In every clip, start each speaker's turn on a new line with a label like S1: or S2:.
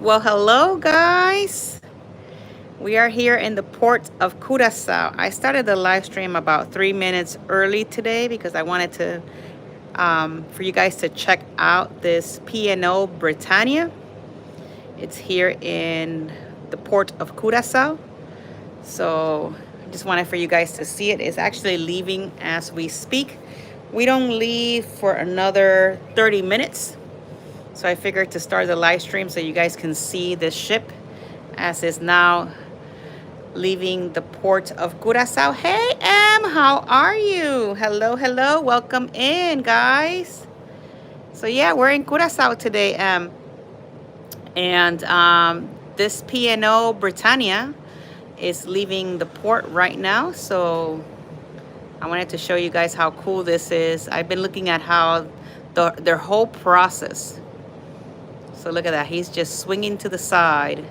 S1: Well, hello, guys. We are here in the port of Curaçao. I started the live stream about 3 minutes early today because I wanted to, for you guys to check out this P&O Britannia. It's here in the port of Curaçao. So I just wanted for you guys to see it. It's actually leaving as we speak. We don't leave for another 30 minutes. So I figured to start the live stream so you guys can see this ship as is now leaving the port of Curaçao. Hey, Em, how are you? Hello, hello. Welcome in, guys. So yeah, we're in Curaçao today, Em. And this P&O Britannia is leaving the port right now. So I wanted to show you guys how cool this is. I've been looking at how their whole process. So look at that. He's just swinging to the side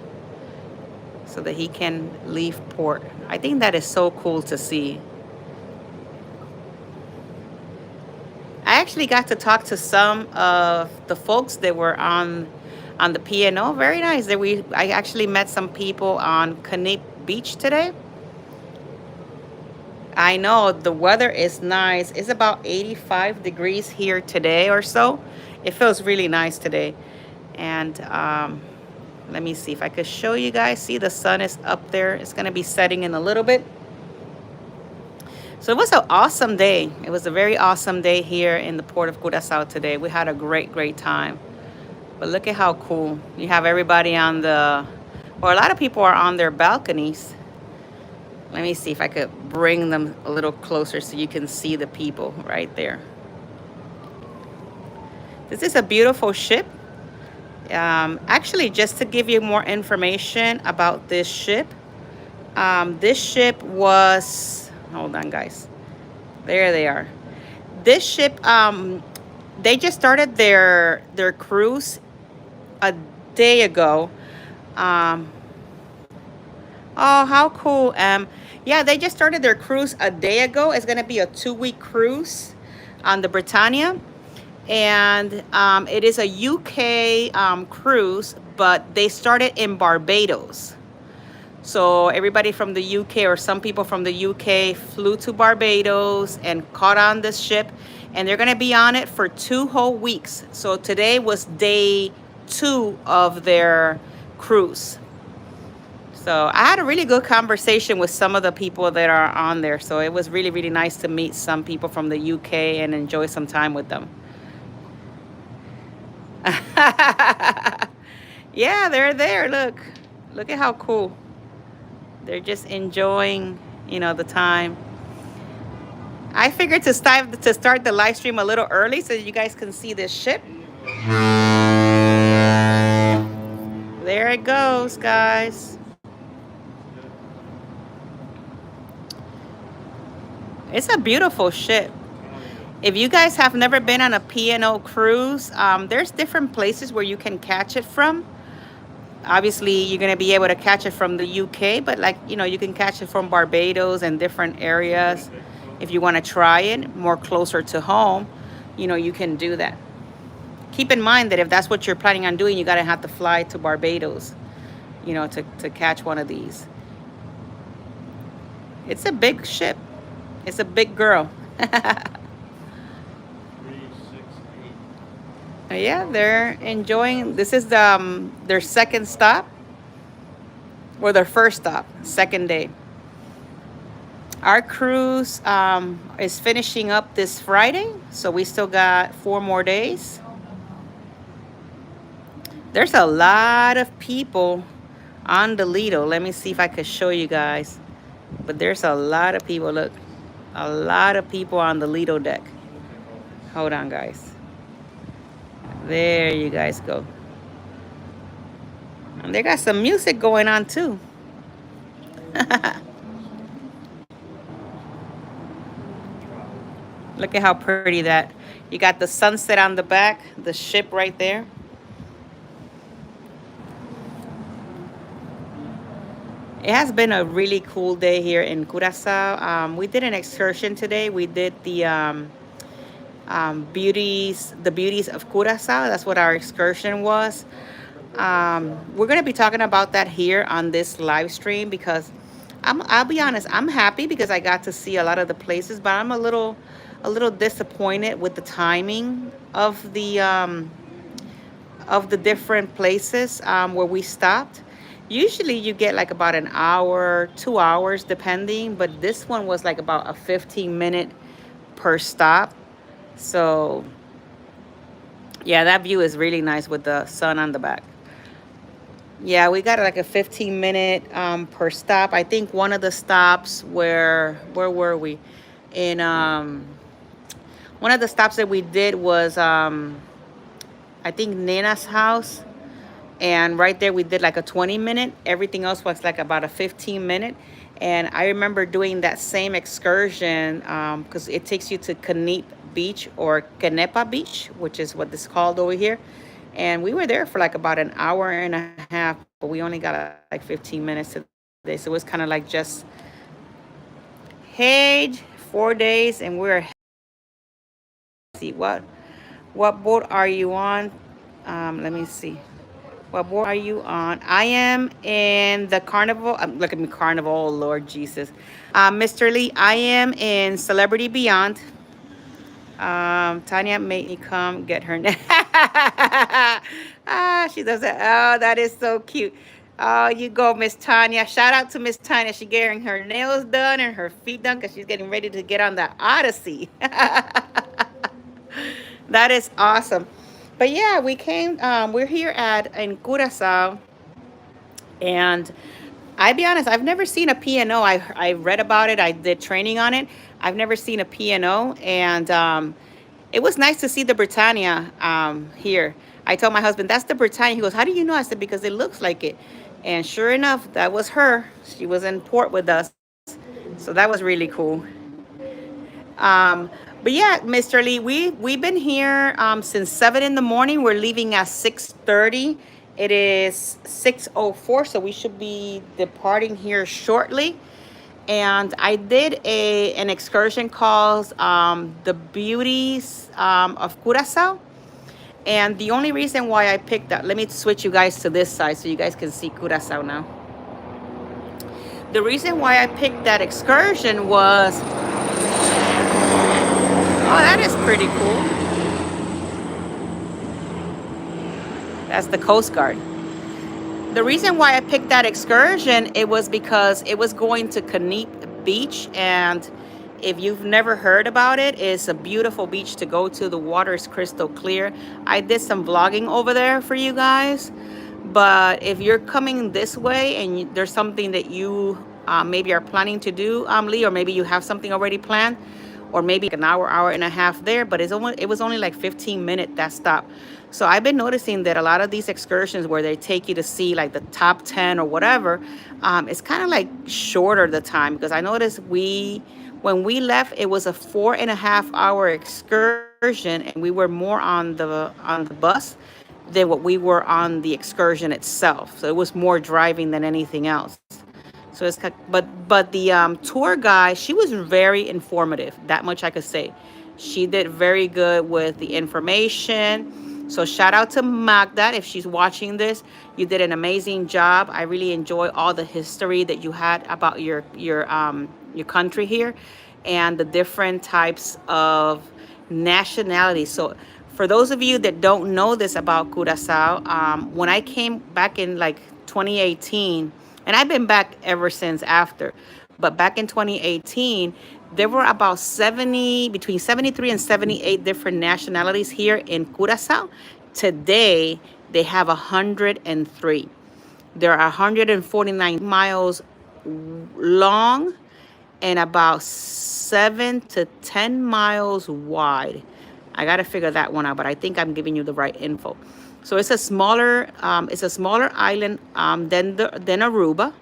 S1: so that he can leave port. I think that is so cool to see. I actually got to talk to some of the folks that were on the P&O. Very nice. I actually met some people on Canip Beach today. I know the weather is nice. It's about 85 degrees here today or so. It feels really nice today. And let me see if I could show you guys. See, the sun is up there. It's going to be setting in a little bit. So it was an awesome day. It was a very awesome day here in the port of Curaçao today. We had a great time. But look at how cool. You have everybody on a lot of people are on their balconies. Let me see if I could bring them a little closer so you can see the people right there. This is a beautiful ship. Actually, just to give you more information about this ship was, hold on, guys. There they are. This ship, they just started their cruise a day ago. Oh, how cool. Yeah, they just started their cruise a day ago. It's going to be a 2-week cruise on the Britannia. And it is a UK cruise, but they started in Barbados. So everybody from the UK or some people from the UK flew to Barbados and caught on this ship. And they're going to be on it for 2 whole weeks. So today was day 2 of their cruise. So I had a really good conversation with some of the people that are on there. So it was really nice to meet some people from the UK and enjoy some time with them. Yeah, they're there. Look at how cool. They're just enjoying, the time. I figured to start the live stream a little early so you guys can see this ship. There it goes, guys. It's a beautiful ship. If you guys have never been on a P&O cruise, there's different places where you can catch it from. Obviously, you're going to be able to catch it from the UK, but you can catch it from Barbados and different areas. If you want to try it more closer to home, you can do that. Keep in mind that if that's what you're planning on doing, you got to have to fly to Barbados, to catch one of these. It's a big ship. It's a big girl. Yeah, they're enjoying. This is their second stop, or their first stop, second day. Our cruise is finishing up this Friday, so we still got 4 more days. There's a lot of people on the Lido. Let me see if I could show you guys. But there's a lot of people. Look, a lot of people on the Lido deck. Hold on, guys. There you guys go. And they got some music going on too. Look at how pretty that. You got the sunset on the back, the ship right there. It has been a really cool day here in Curaçao. We did an excursion today. We did the beauties of Curaçao. That's what our excursion was. We're gonna be talking about that here on this live stream because I'll be honest, I'm happy because I got to see a lot of the places, but I'm a little disappointed with the timing of the different places where we stopped. Usually you get like about an hour, 2 hours depending, but this one was like about a 15-minute per stop. So yeah, that view is really nice with the sun on the back. Yeah, we got like a 15-minute per stop. I think one of the stops where were we? In one of the stops that we did was I think Nana's house. And right there we did like a 20-minute. Everything else was like about a 15-minute. And I remember doing that same excursion because it takes you to Canepa Beach or Canepa Beach, which is what it's called over here. And we were there for like about an hour and a half, but we only got like 15 minutes today. So it was kind of like just, hey, 4 days, and we're see what boat are you on? Let me see. What board are you on? I am in the Carnival. Look at me, Carnival. Oh, Lord Jesus. Mr. Lee, I am in Celebrity Beyond. Tanya made me come get her. She does it. Oh, that is so cute. Oh, you go, Miss Tanya. Shout out to Miss Tanya. She's getting her nails done and her feet done because she's getting ready to get on the Odyssey. That is awesome. But yeah, we came. We're here at in Curaçao, and I be honest, I've never seen a P&O. I read about it. I did training on it. I've never seen a P&O, and it was nice to see the Britannia here. I told my husband, "That's the Britannia." He goes, "How do you know?" I said, "Because it looks like it." And sure enough, that was her. She was in port with us, so that was really cool. Um, but yeah, Mr. Lee, we've been here since 7 in the morning. We're leaving at 6:30. It is 6:04, so we should be departing here shortly. And I did a an excursion called the Beauties of Curacao. And the only reason why I picked that, let me switch you guys to this side so you guys can see Curacao now. The reason why I picked that excursion was, oh, that is pretty cool. That's the Coast Guard. The reason why I picked that excursion, it was because it was going to Canepa Beach, and if you've never heard about it, it's a beautiful beach to go to. The water is crystal clear. I did some vlogging over there for you guys, but if you're coming this way and there's something that you maybe are planning to do, Lee, or maybe you have something already planned, or maybe an hour, hour and a half there, but it was only like 15 minutes that stop. So I've been noticing that a lot of these excursions where they take you to see like the top 10 or whatever, it's kind of like shorter the time, because I noticed when we left, it was a 4.5 hour excursion, and we were more on the bus than what we were on the excursion itself. So it was more driving than anything else. So but the tour guide, she was very informative. That much I could say. She did very good with the information. So shout out to Magda if she's watching this. You did an amazing job. I really enjoy all the history that you had about your country here, and the different types of nationalities. So for those of you that don't know this about Curacao, when I came back in like 2018, and I've been back ever since after, but back in 2018, there were about 70, between 73 and 78 different nationalities here in Curacao. Today, they have 103. There are 149 miles long and about 7 to 10 miles wide. I got to figure that one out, but I think I'm giving you the right info. So it's a smaller island than Aruba.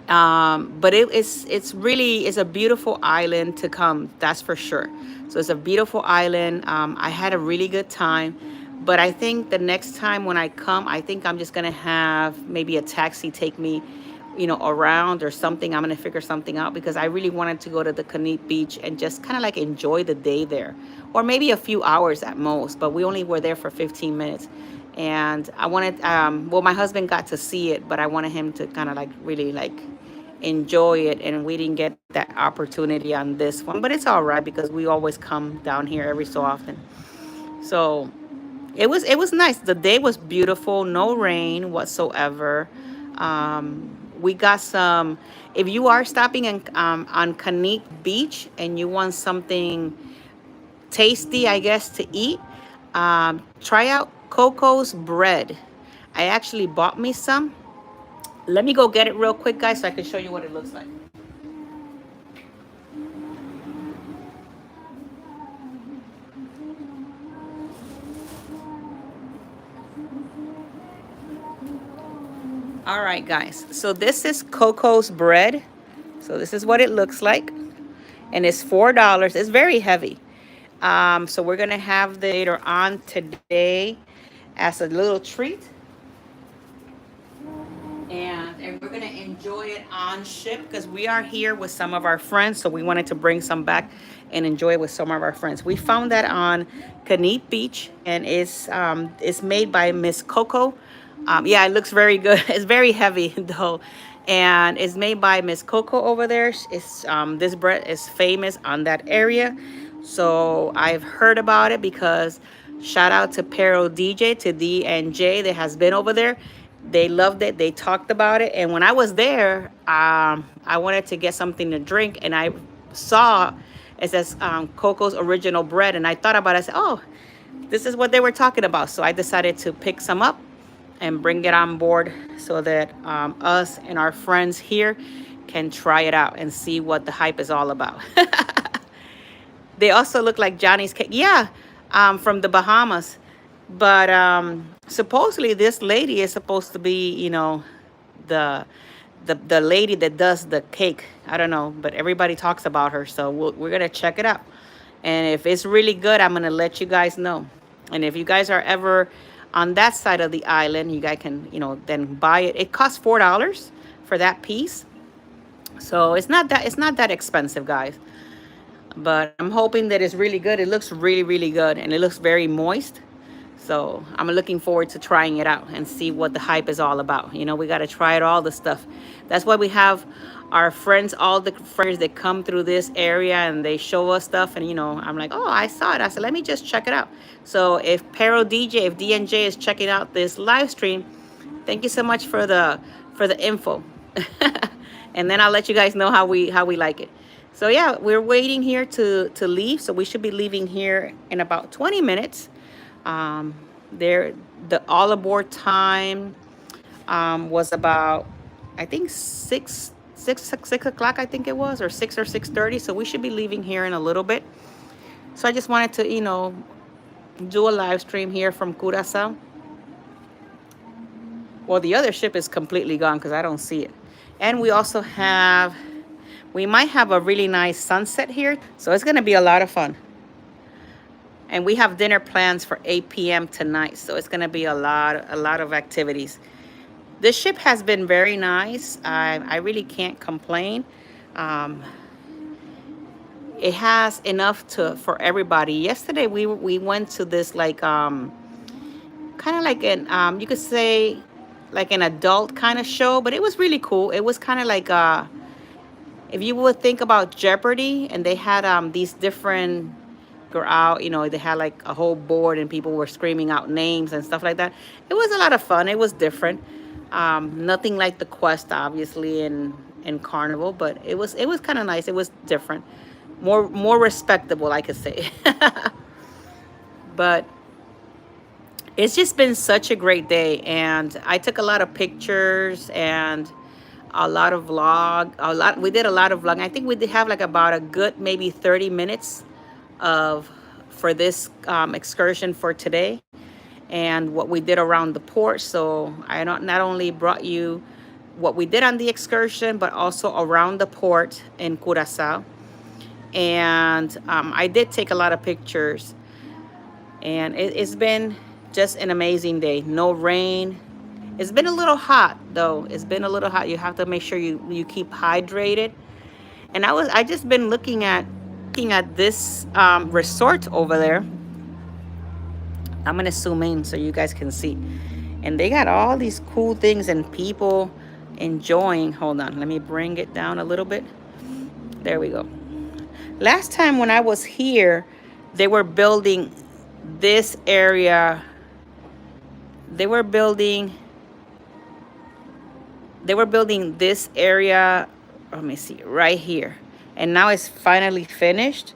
S1: But it's really is a beautiful island to come. That's for sure. So it's a beautiful island. I had a really good time, but I think the next time when I come, I think I'm just gonna have maybe a taxi take me, around or something. I'm gonna figure something out because I really wanted to go to the Canepa Beach and just kind of like enjoy the day there, or maybe a few hours at most. But we only were there for 15 minutes, And I wanted, well, my husband got to see it, but I wanted him to kind of like really like enjoy it, and we didn't get that opportunity on this one. But it's all right because we always come down here every so often. So it was nice. The day was beautiful, no rain whatsoever. We got some. If you are stopping on Canik Beach and you want something tasty, I guess, to eat, try out Coco's bread. I actually bought me some. Let me go get it real quick, guys, so I can show you what it looks like. All right, guys. So this is Coco's bread. So this is what it looks like, and it's $4. It's very heavy. So we're gonna have the later on today as a little treat, and we're gonna enjoy it on ship because we are here with some of our friends. So we wanted to bring some back and enjoy it with some of our friends. We found that on Canete Beach, and it's made by Miss Coco. Yeah, it looks very good. It's very heavy though, and it's made by Miss Coco over there. It's this bread is famous on that area, so I've heard about it because shout out to Pero DJ, to D and J that has been over there. They loved it. They talked about it, and when I was there, I wanted to get something to drink, and I saw it says Coco's original bread, and I thought about it. I said, "Oh, this is what they were talking about." So I decided to pick some up and bring it on board so that us and our friends here can try it out and see what the hype is all about. They also look like Johnny's cake. Yeah, from the Bahamas. But supposedly this lady is supposed to be, the the lady that does the cake. I don't know, but everybody talks about her, so we're gonna check it out. And if it's really good, I'm gonna let you guys know. And if you guys are ever on that side of the island, you guys can, then buy it. It costs $4 for that piece, so it's not that expensive, guys. But I'm hoping that it's really good. It looks really, really good, and it looks very moist. So I'm looking forward to trying it out and see what the hype is all about. We got to try it, all the stuff. That's why we have our friends, all the friends that come through this area and they show us stuff. And, I'm like, oh, I saw it. I said, let me just check it out. So if Pero DJ, if DNJ is checking out this live stream, thank you so much for the info. And then I'll let you guys know how we like it. So yeah, we're waiting here to leave. So we should be leaving here in about 20 minutes. Um, there, the all aboard time was about, I think, 6 o'clock. I think it was, or 6 or 6:30. So we should be leaving here in a little bit. So I just wanted to, do a live stream here from Curaçao. Well, the other ship is completely gone because I don't see it. And we might have a really nice sunset here. So it's going to be a lot of fun. And we have dinner plans for 8 p.m. tonight. So it's going to be a lot of activities. This ship has been very nice. I really can't complain. Um, it has enough for everybody. Yesterday we went to this like kind of like an you could say like an adult kind of show, but it was really cool. It was kind of like if you would think about Jeopardy, and they had these different go out, they had like a whole board and people were screaming out names and stuff like that. It was a lot of fun. It was different. Nothing like the Quest, obviously, in Carnival, but it was kind of nice. It was different, more respectable, I could say. But it's just been such a great day, and I took a lot of pictures and a lot of vlog. We did a lot of vlogging. I think we did have like about a good maybe 30 minutes of for this excursion for today, and what we did around the port. So I not only brought you what we did on the excursion, but also around the port in Curaçao. And I did take a lot of pictures, and it's been just an amazing day. No rain. It's been a little hot though. It's been a little hot. You have to make sure you keep hydrated. And I just been looking at this resort over there. I'm gonna zoom in so you guys can see. And they got all these cool things and people enjoying. Hold on, let me bring it down a little bit. There we go. Last time when I was here, they were building this area. They were building this area, let me see, right here. And now it's finally finished.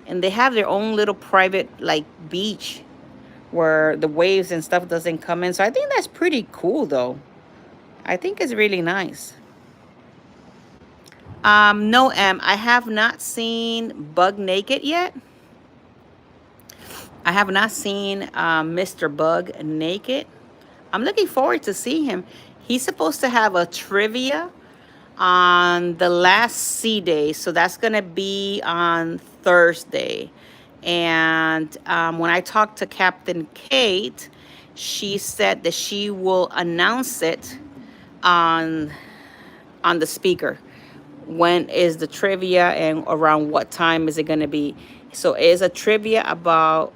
S1: And they have their own little private like beach where the waves and stuff doesn't come in. So I think that's pretty cool though. I think it's really nice. No, I have not seen Bug Naked yet. I have not seen Mr. Bug Naked. I'm looking forward to seeing him. He's supposed to have a trivia on the last C day, so that's gonna be on Thursday. And when I talked to Captain Kate, she said that she will announce it on the speaker. When is the trivia and around what time is it going to be? So it's a trivia about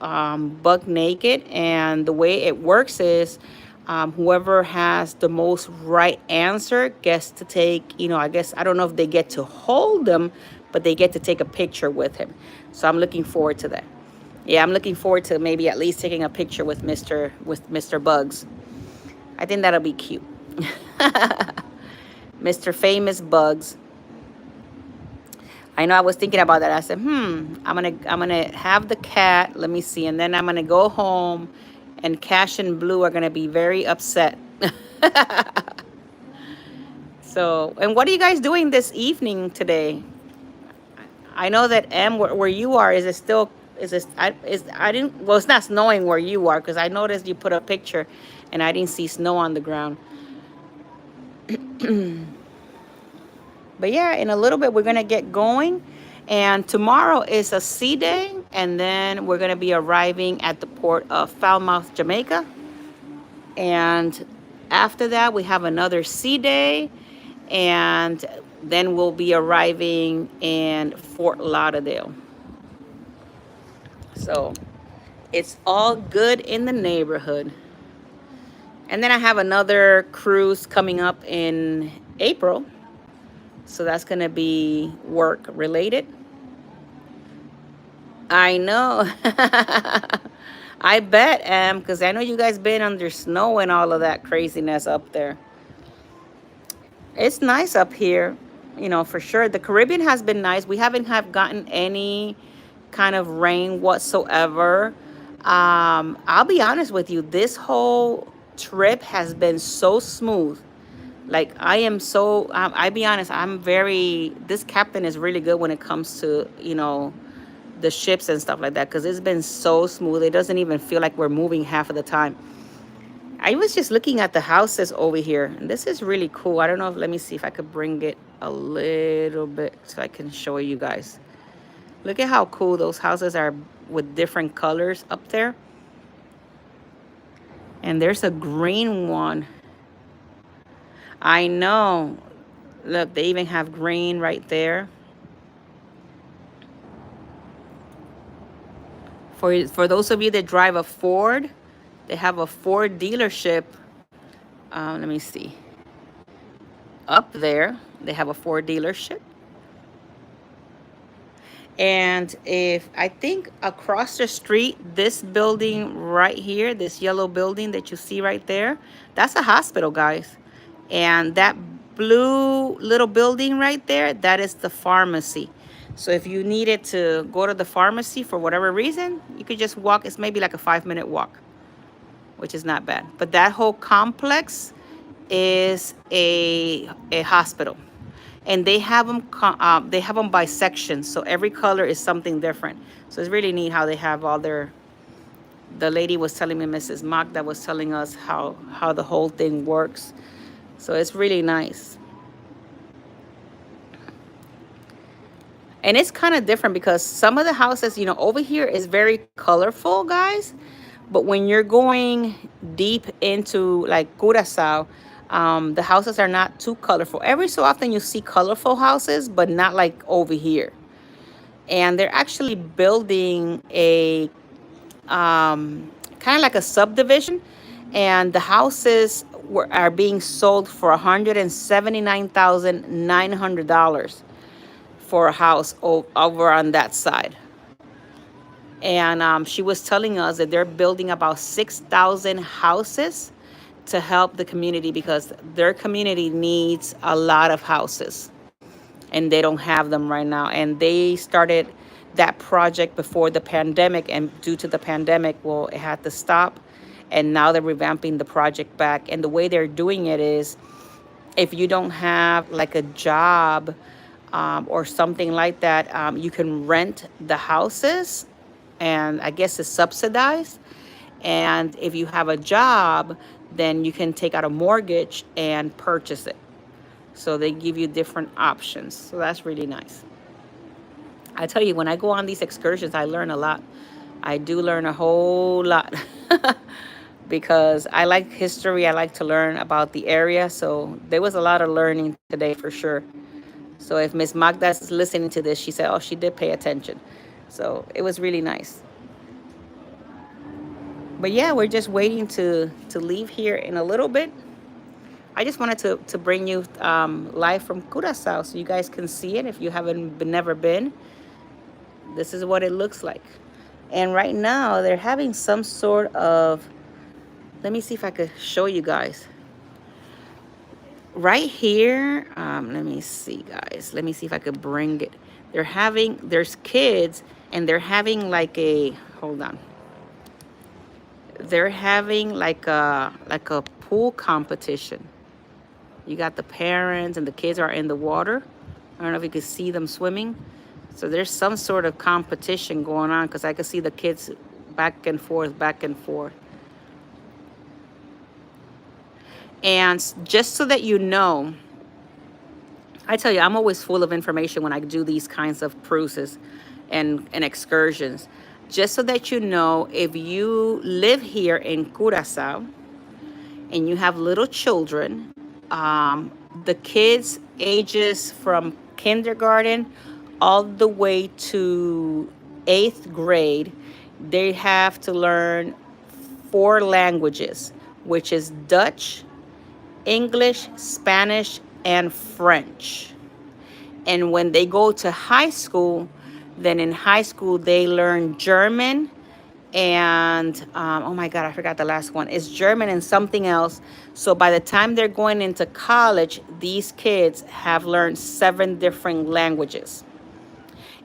S1: Buck Naked, and the way it works is whoever has the most right answer gets to take, I guess, I don't know if they get to hold them, but they get to take a picture with him. So I'm looking forward to that. Yeah, I'm looking forward to maybe at least taking a picture with Mr. Bugs. I think that'll be cute. Mr. Famous Bugs. I know I was thinking about that. I said, I'm gonna have the cat. Let me see, and then I'm gonna go home, and Cash and Blue are gonna be very upset. So, and what are you guys doing this evening today? I know that where you are, is it still? Is this? I didn't. Well, it's not snowing where you are because I noticed you put a picture, and I didn't see snow on the ground. But yeah, in a little bit, we're going to get going. And tomorrow is a sea day. And then we're going to be arriving at the port of Falmouth, Jamaica. And after that, we have another sea day. And then we'll be arriving in Fort Lauderdale. So it's all good in the neighborhood. And then I have another cruise coming up in April. So that's going to be work related. I know. I bet, because I know you guys been under snow and all of that craziness up there. It's nice up here, for sure. The Caribbean has been nice. We haven't gotten any kind of rain whatsoever. I'll be honest with you. This whole trip has been so smooth. Like I be honest, this captain is really good when it comes to, the ships and stuff like that, because it's been so smooth. It doesn't even feel like we're moving half of the time. I was just looking at the houses over here, and this is really cool. I don't know let me see if I could bring it a little bit so I can show you guys. Look at how cool those houses are with different colors up there. And there's a green one. I know. Look, they even have green right there. For those of you that drive a Ford, they have a Ford dealership. Let me see. Up there, they have a Ford dealership. And if I think across the street, this building right here, this yellow building that you see right there, that's a hospital, guys. And that blue little building right there, that is the pharmacy. So if you needed to go to the pharmacy for whatever reason, you could just walk. It's maybe like a 5-minute walk, which is not bad. But that whole complex is a hospital. And they have them by sections. So every color is something different. So it's really neat how they have all the lady was telling me, Mrs. Mock, that was telling us how the whole thing works. So it's really nice. And it's kind of different because some of the houses, over here is very colorful, guys. But when you're going deep into like Curaçao, the houses are not too colorful. Every so often you see colorful houses, but not like over here. And they're actually building a kind kind of like a subdivision, and the houses are being sold for $179,900 for a house over on that side. And she was telling us that they're building about 6,000 houses to help the community because their community needs a lot of houses and they don't have them right now. And they started that project before the pandemic, and due to the pandemic, well, it had to stop. And now they're revamping the project back. And the way they're doing it is, if you don't have like a job or something like that, you can rent the houses, and I guess it's subsidized. And if you have a job, then you can take out a mortgage and purchase it. So they give you different options. So that's really nice. I tell you, when I go on these excursions, I learn a lot. I do learn a whole lot because I like history. I like to learn about the area. So there was a lot of learning today for sure. So if Miss Magda's listening to this, she said, oh, she did pay attention. So it was really nice. But yeah, we're just waiting to leave here in a little bit. I just wanted to bring you live from Curaçao so you guys can see it. If you haven't never been, this is what it looks like. And right now they're having some sort of, let me see if I could show you guys. Right here, let me see, guys. Let me see if I could bring it. There's kids, and they're having like a, hold on. They're having like a pool competition. You got the parents and the kids are in the water. I don't know if you can see them swimming. So there's some sort of competition going on because I can see the kids back and forth, back and forth. And just so that you know, I tell you, I'm always full of information when I do these kinds of cruises and excursions. Just so that you know, if you live here in Curaçao and you have little children, the kids ages from kindergarten all the way to 8th grade, they have to learn 4 languages, which is Dutch, English, Spanish, and French. And when they go to high school, then in high school they learn German and oh my God, I forgot the last one. It's German and something else. So by the time they're going into college, these kids have learned 7 different languages.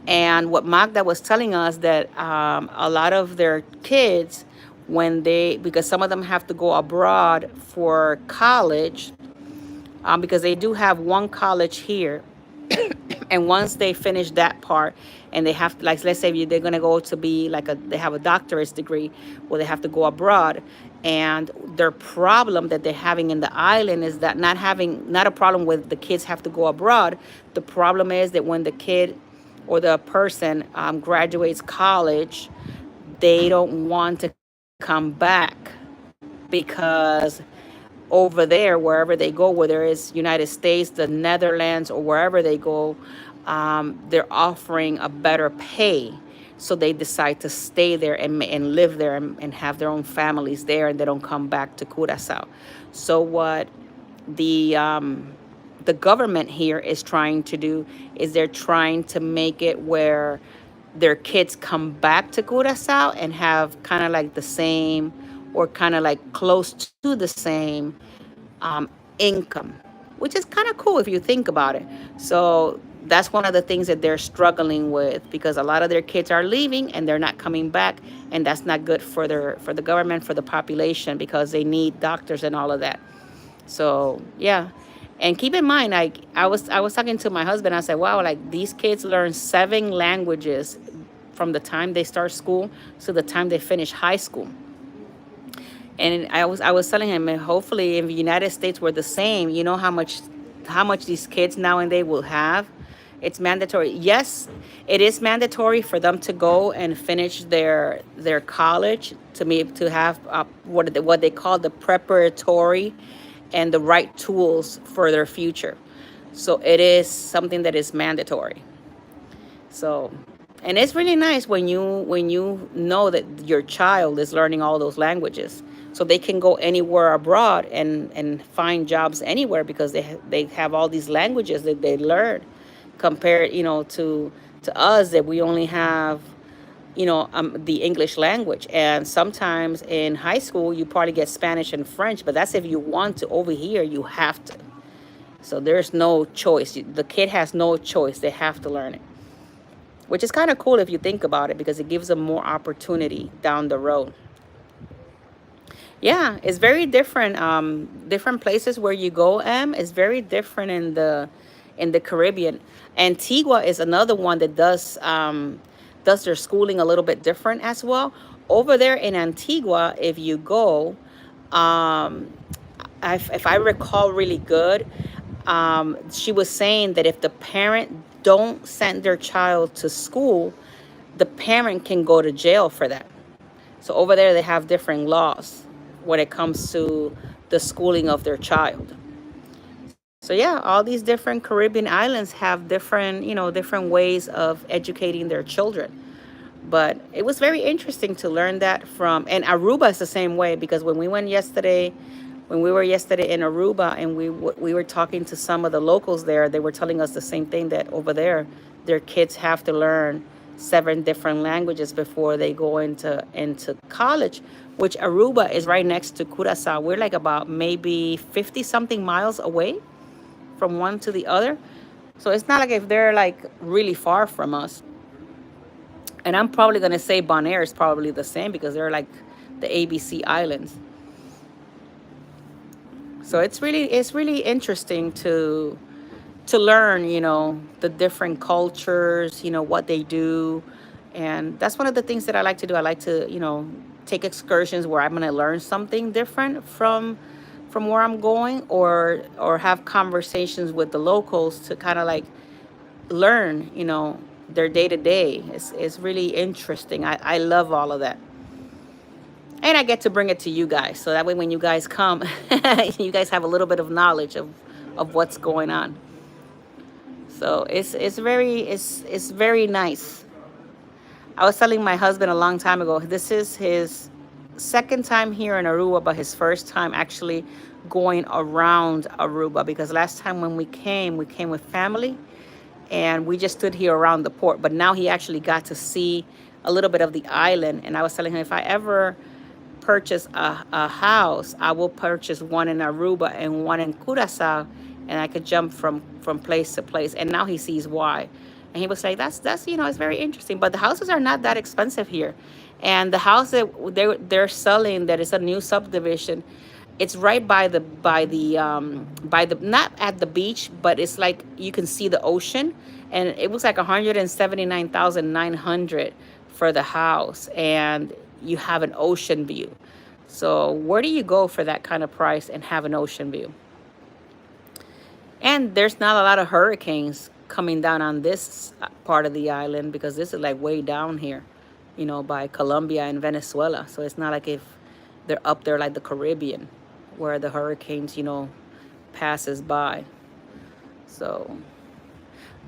S1: And what Magda was telling us that a lot of their kids, because some of them have to go abroad for college, because they do have one college here. And once they finish that part, and they have to, like, let's say they're going to go to be like they have a doctorate degree, well, they have to go abroad. And their problem that they're having in the island is that not a problem with the kids have to go abroad. The problem is that when the kid or the person graduates college, they don't want to come back because over there, wherever they go, whether it's United States, the Netherlands, or wherever they go, they're offering a better pay. So they decide to stay there and live there and have their own families there, and they don't come back to Curaçao. So what the government here is trying to do is they're trying to make it where their kids come back to Curaçao and have kind of like the same or kind of like close to the same income, which is kind of cool if you think about it. So that's one of the things that they're struggling with because a lot of their kids are leaving and they're not coming back, and that's not good for the government, for the population, because they need doctors and all of that. So yeah. And keep in mind, I was talking to my husband. I said, wow, like these kids learn 7 languages from the time they start school to the time they finish high school. And I was telling him, hopefully in the United States we're the same. You know how much these kids nowadays will have. It's mandatory. Yes, it is mandatory for them to go and finish their college to have what they call the preparatory and the right tools for their future. So it is something that is mandatory. So And it's really nice when you know that your child is learning all those languages, so they can go anywhere abroad and find jobs anywhere because they have all these languages that they learn, compared, to us, that we only have, the English language. And sometimes in high school you probably get Spanish and French, but that's if you want to. Over here you have to. So there's no choice. The kid has no choice. They have to learn it, which is kind of cool if you think about it, because it gives them more opportunity down the road. Yeah, it's very different. Different places where you go, is very different in the Caribbean. Antigua is another one that does their schooling a little bit different as well. Over there in Antigua, if you go, um, if I recall really good, she was saying that if the parent don't send their child to school, the parent can go to jail for that. So over there, they have different laws when it comes to the schooling of their child. So yeah, all these different Caribbean islands have different, different ways of educating their children. But it was very interesting to learn that from, and Aruba is the same way, because when we were yesterday in Aruba, and we were talking to some of the locals there, they were telling us the same thing, that over there their kids have to learn 7 different languages before they go into college, which Aruba is right next to Curaçao. We're like about maybe 50 something miles away from one to the other. So it's not like if they're like really far from us. And I'm probably gonna say Bonaire is probably the same, because they're like the ABC Islands. So it's really interesting to learn, the different cultures, what they do. And that's one of the things that I like to do. I like to, take excursions where I'm going to learn something different from where I'm going, or have conversations with the locals to kind of like learn, their day to day. It's really interesting. I love all of that. And I get to bring it to you guys. So that way when you guys come, you guys have a little bit of knowledge of what's going on. So it's very nice. I was telling my husband a long time ago, this is his second time here in Aruba, but his first time actually going around Aruba, because last time when we came with family, and we just stood here around the port. But now he actually got to see a little bit of the island. And I was telling him, if I ever purchase a house, I will purchase one in Aruba and one in Curaçao, and I could jump from place to place. And now he sees why. And he was like, that's it's very interesting. But the houses are not that expensive here. And the house that they're selling, that is a new subdivision, it's right by the not at the beach, but it's like you can see the ocean. And it was like 179,900 for the house, and you have an ocean view. So where do you go for that kind of price and have an ocean view? And there's not a lot of hurricanes coming down on this part of the island, because this is like way down here, by Colombia and Venezuela. So it's not like if they're up there like the Caribbean, where the hurricanes, passes by. So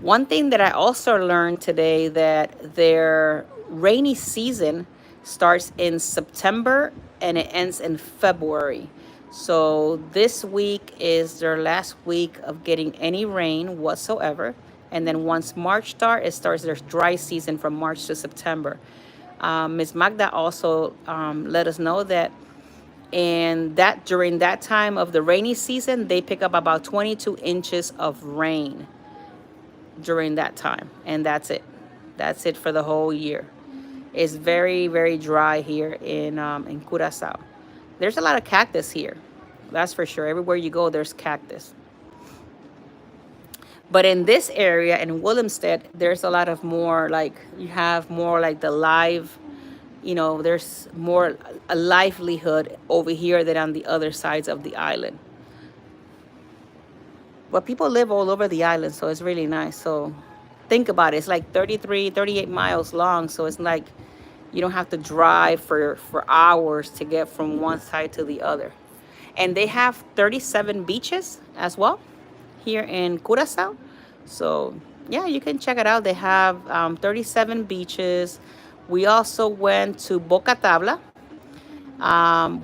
S1: one thing that I also learned today, that their rainy season starts in September and it ends in February. So this week is their last week of getting any rain whatsoever. And then once March starts, it starts their dry season from March to September. Ms. Magda also let us know that during that time of the rainy season, they pick up about 22 inches of rain during that time, and that's it for the whole year. It's very, very dry here in Curaçao. There's a lot of cactus here, that's for sure. Everywhere you go, there's cactus. But in this area in Willemstad, there's a lot of more, like, you have more like the live, there's more a livelihood over here than on the other sides of the island. But people live all over the island, so it's really nice. So think about it. It's like 33, 38 miles long. So it's like you don't have to drive for hours to get from one side to the other. And they have 37 beaches as well here in Curaçao. So yeah, you can check it out. They have 37 beaches. We also went to Boca Tabla.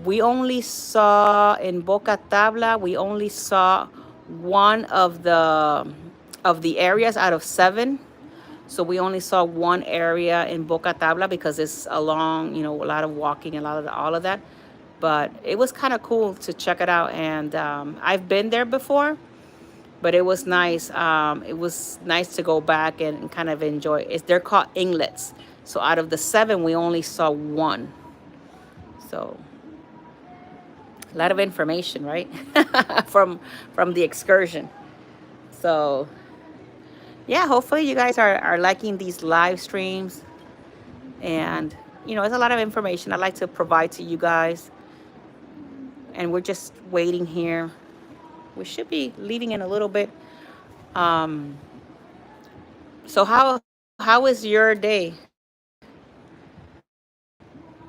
S1: We only saw in Boca Tabla, we only saw one of the areas out of seven. So we only saw one area in Boca Tabla because it's along, a lot of walking, a lot of all of that. But it was kind of cool to check it out, and I've been there before, but it was nice. It was nice to go back and kind of enjoy. They're called inglets. So out of the seven, we only saw one. So a lot of information, right? from from the excursion. So yeah, hopefully you guys are liking these live streams, and it's a lot of information I like to provide to you guys, and we're just waiting here. We should be leaving in a little bit. Um, so how is your day?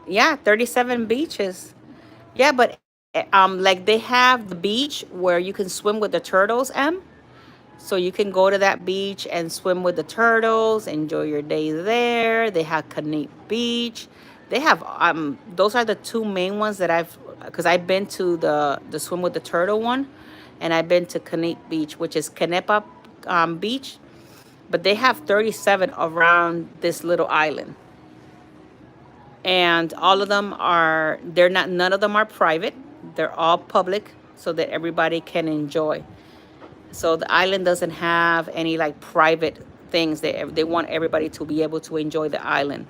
S1: Yeah, 37 beaches. Yeah, but like they have the beach where you can swim with the turtles, M. So you can go to that beach and swim with the turtles, enjoy your day there. They have Canate Beach. They have those are the two main ones that because I've been to the swim with the turtle one, and I've been to Canate Beach, which is Canepa Beach. But they have 37 around this little island, and all of them are they're not none of them are private. They're all public so that everybody can enjoy. So the island doesn't have any like private things. They want everybody to be able to enjoy the island.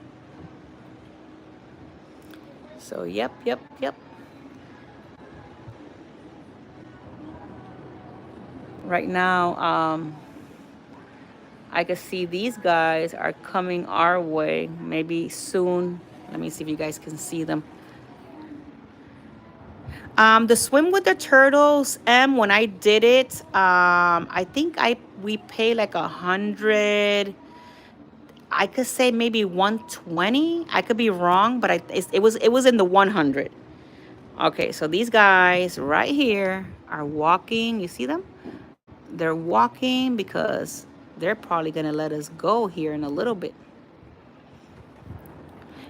S1: So yep, yep, yep. Right now, I can see these guys are coming our way. Maybe soon. Let me see if you guys can see them. The swim with the turtles, when I did it, I think we pay like 100. I could say maybe 120. I could be wrong, but it was in the 100. Okay, so these guys right here are walking. You see them? They're walking because they're probably gonna let us go here in a little bit.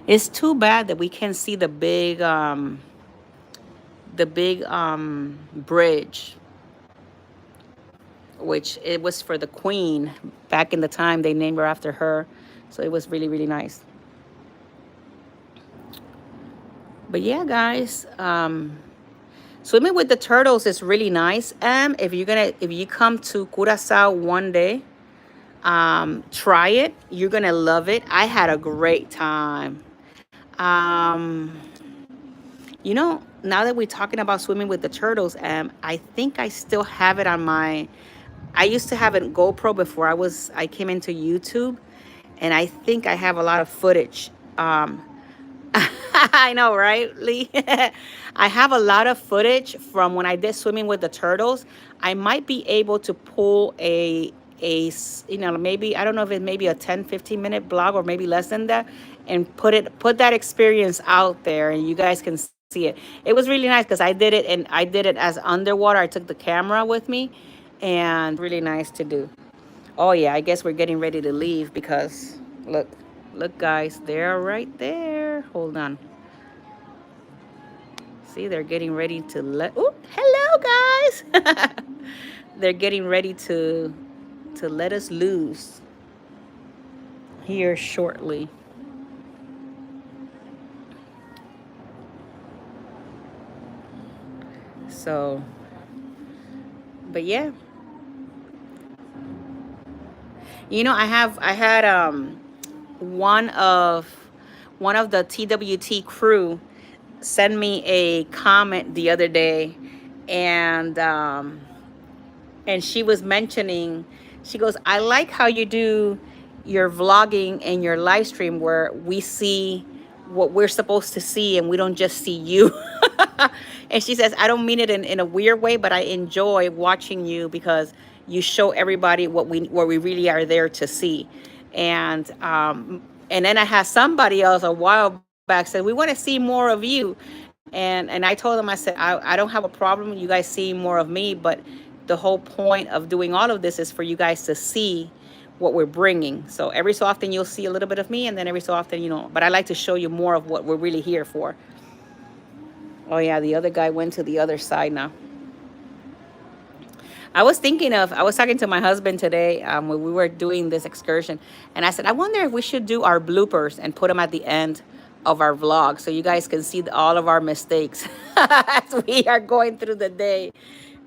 S1: It's too bad that we can't see the big bridge, which it was for the queen back in the time. They named her after her, so it was really really nice. But yeah, guys, swimming with the turtles is really nice. If you come to Curacao one day, try it. You're gonna love it. I had a great time. Um, now that we're talking about swimming with the turtles, I think I still have it on my. I used to have a GoPro before I came into YouTube, and I think I have a lot of footage. I know, right, Lee? I have a lot of footage from when I did swimming with the turtles. I might be able to pull maybe I don't know if it's maybe a 10-15 minute blog or maybe less than that, and put that experience out there, and you guys can see it. It was really nice because I did it as underwater. I took the camera with me, and really nice to do. Oh yeah, I guess we're getting ready to leave because look guys, they're right there. Hold on. See, they're getting ready to hello guys. They're getting ready to let us loose here shortly. So, but yeah, I had one of the TWT crew send me a comment the other day, and she was mentioning, she goes, I like how you do your vlogging and your live stream where we see what we're supposed to see and we don't just see you. And she says, I don't mean it in a weird way, but I enjoy watching you because you show everybody what we really are there to see. And then I had somebody else a while back said, we want to see more of you. And I told them, I said, I don't have a problem with you guys seeing more of me, but the whole point of doing all of this is for you guys to see what we're bringing. So every so often you'll see a little bit of me, and then every so often, but I like to show you more of what we're really here for. Oh yeah, the other guy went to the other side now. I was talking to my husband today when we were doing this excursion, and I said, I wonder if we should do our bloopers and put them at the end of our vlog so you guys can see all of our mistakes as we are going through the day.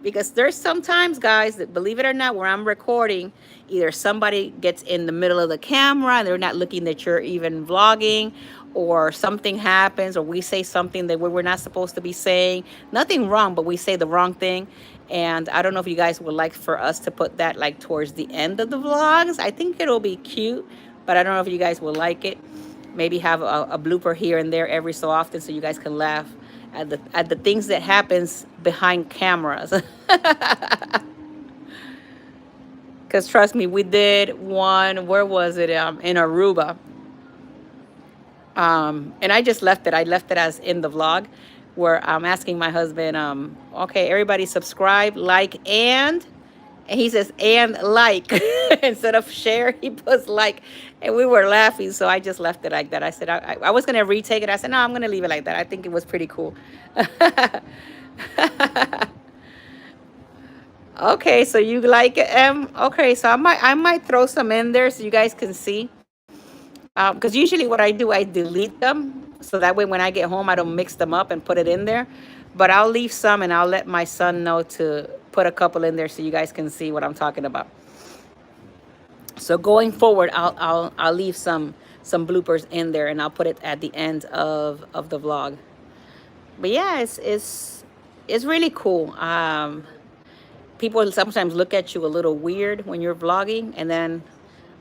S1: Because there's sometimes, guys, that believe it or not, where I'm recording, either somebody gets in the middle of the camera and they're not looking that you're even vlogging, or something happens, or we say something that we're not supposed to be saying. Nothing wrong, but we say the wrong thing. And I don't know if you guys would like for us to put that like towards the end of the vlogs. I think it'll be cute, but I don't know if you guys will like it. Maybe have a blooper here and there every so often so you guys can laugh at the things that happens behind cameras. Because trust me, we did one, where was it? In Aruba. And I just left it. I left it as in the vlog, where I'm asking my husband, okay, everybody subscribe, like, and he says, and like, instead of share, he puts like, and we were laughing. So I just left it like that. I said, I was going to retake it. I said, no, I'm going to leave it like that. I think it was pretty cool. Okay, so you like it, okay, so I might throw some in there so you guys can see. Because usually what I do, I delete them. So that way when I get home, I don't mix them up and put it in there. But I'll leave some, and I'll let my son know to put a couple in there so you guys can see what I'm talking about. So going forward, I'll leave some bloopers in there, and I'll put it at the end of the vlog. But yeah, it's really cool. People sometimes look at you a little weird when you're vlogging, and then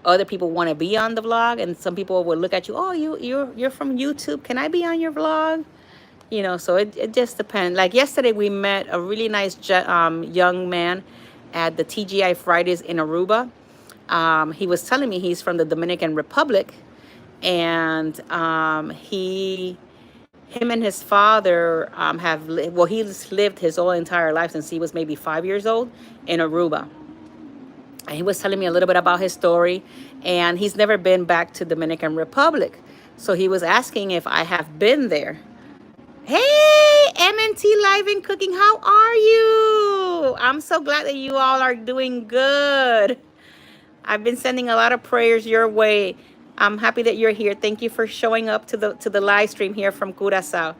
S1: other people want to be on the vlog, and some people will look at you, oh, you're from YouTube, can I be on your vlog? So it just depends. Like yesterday we met a really nice young man at the TGI Fridays in Aruba. He was telling me he's from the Dominican Republic, and him and his father he's lived his whole entire life since he was maybe 5 years old in Aruba. And he was telling me a little bit about his story, and he's never been back to Dominican Republic. So he was asking if I have been there. Hey, MNT Live and Cooking, how are you? I'm so glad that you all are doing good. I've been sending a lot of prayers your way. I'm happy that you're here. Thank you for showing up to the live stream here from Curaçao.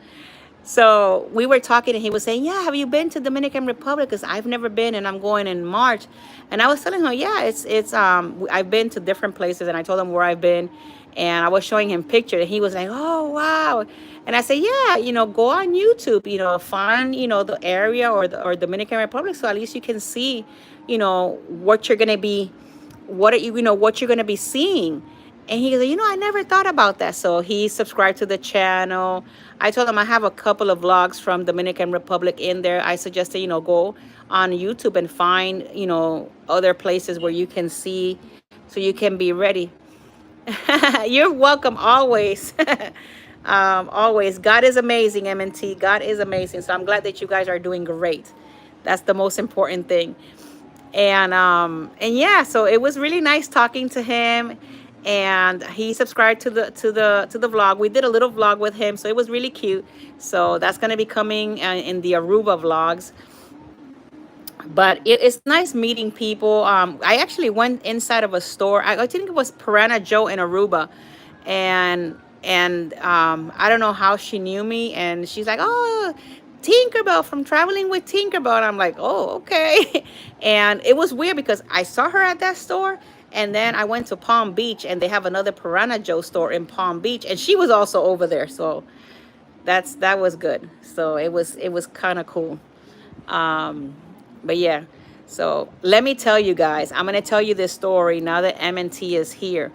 S1: So we were talking, and he was saying, yeah, have you been to Dominican Republic? Because I've never been, and I'm going in March. And I was telling him, yeah, it's I've been to different places, and I told him where I've been, and I was showing him pictures, and he was like, oh, wow. And I said, yeah, go on YouTube, find, the area or Dominican Republic, so at least you can see, what you're going to be, what you're going to be seeing. And he goes, I never thought about that. So he subscribed to the channel. I told him I have a couple of vlogs from Dominican Republic in there. I suggested, go on YouTube and find, other places where you can see, so you can be ready. You're welcome always. Always. God is amazing, MNT. God is amazing. So I'm glad that you guys are doing great. That's the most important thing. And yeah, so it was really nice talking to him. And he subscribed to the vlog. We did a little vlog with him, so it was really cute. So that's going to be coming in the Aruba vlogs. But it's nice meeting people. I actually went inside of a store. I think it was Piranha Joe in Aruba, and I don't know how she knew me, and she's like, oh, Tinkerbell from Traveling with Tinkerbell. And I'm like, oh, okay. And it was weird because I saw her at that store, and then I went to Palm Beach, and they have another Piranha Joe store in Palm Beach, and she was also over there. So that was good. So it was kind of cool. But yeah, so let me tell you guys, I'm going to tell you this story now that MNT is here.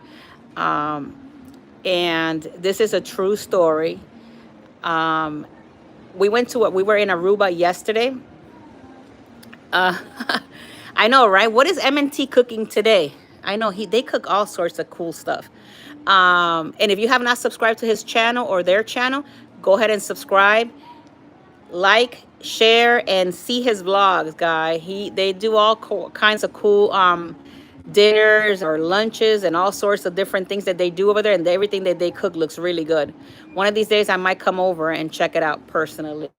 S1: And this is a true story. We were in Aruba yesterday. I know, right? What is MNT cooking today? I know they cook all sorts of cool stuff. And if you have not subscribed to his channel or their channel, go ahead and subscribe, like, share, and see his vlogs, guy. They do all kinds of cool dinners or lunches and all sorts of different things that they do over there, and everything that they cook looks really good. One of these days I might come over and check it out personally.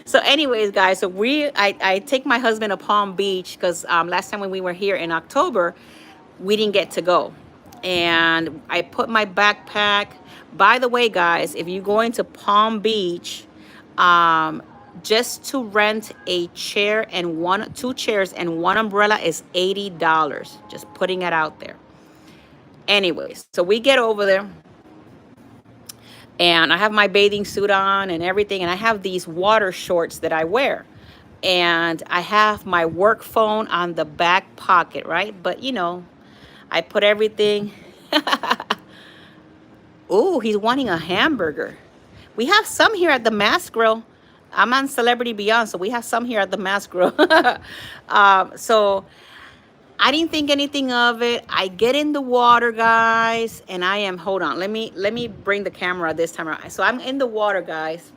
S1: So anyways, guys, so I take my husband to Palm Beach because last time when we were here in October, we didn't get to go. And I put my backpack. By the way, guys, if you're going to Palm Beach, um, just to rent a chair and two chairs and one umbrella is $80. Just putting it out there. Anyways, so we get over there and I have my bathing suit on and everything, and I have these water shorts that I wear. And I have my work phone on the back pocket, right? But I put everything. Oh, he's wanting a hamburger. We have some here at the Mass Grill. I'm on Celebrity Beyond, so we have some here at the Mass Grill. So I didn't think anything of it. I get in the water, guys, and I am. Hold on, let me bring the camera this time around. So I'm in the water, guys.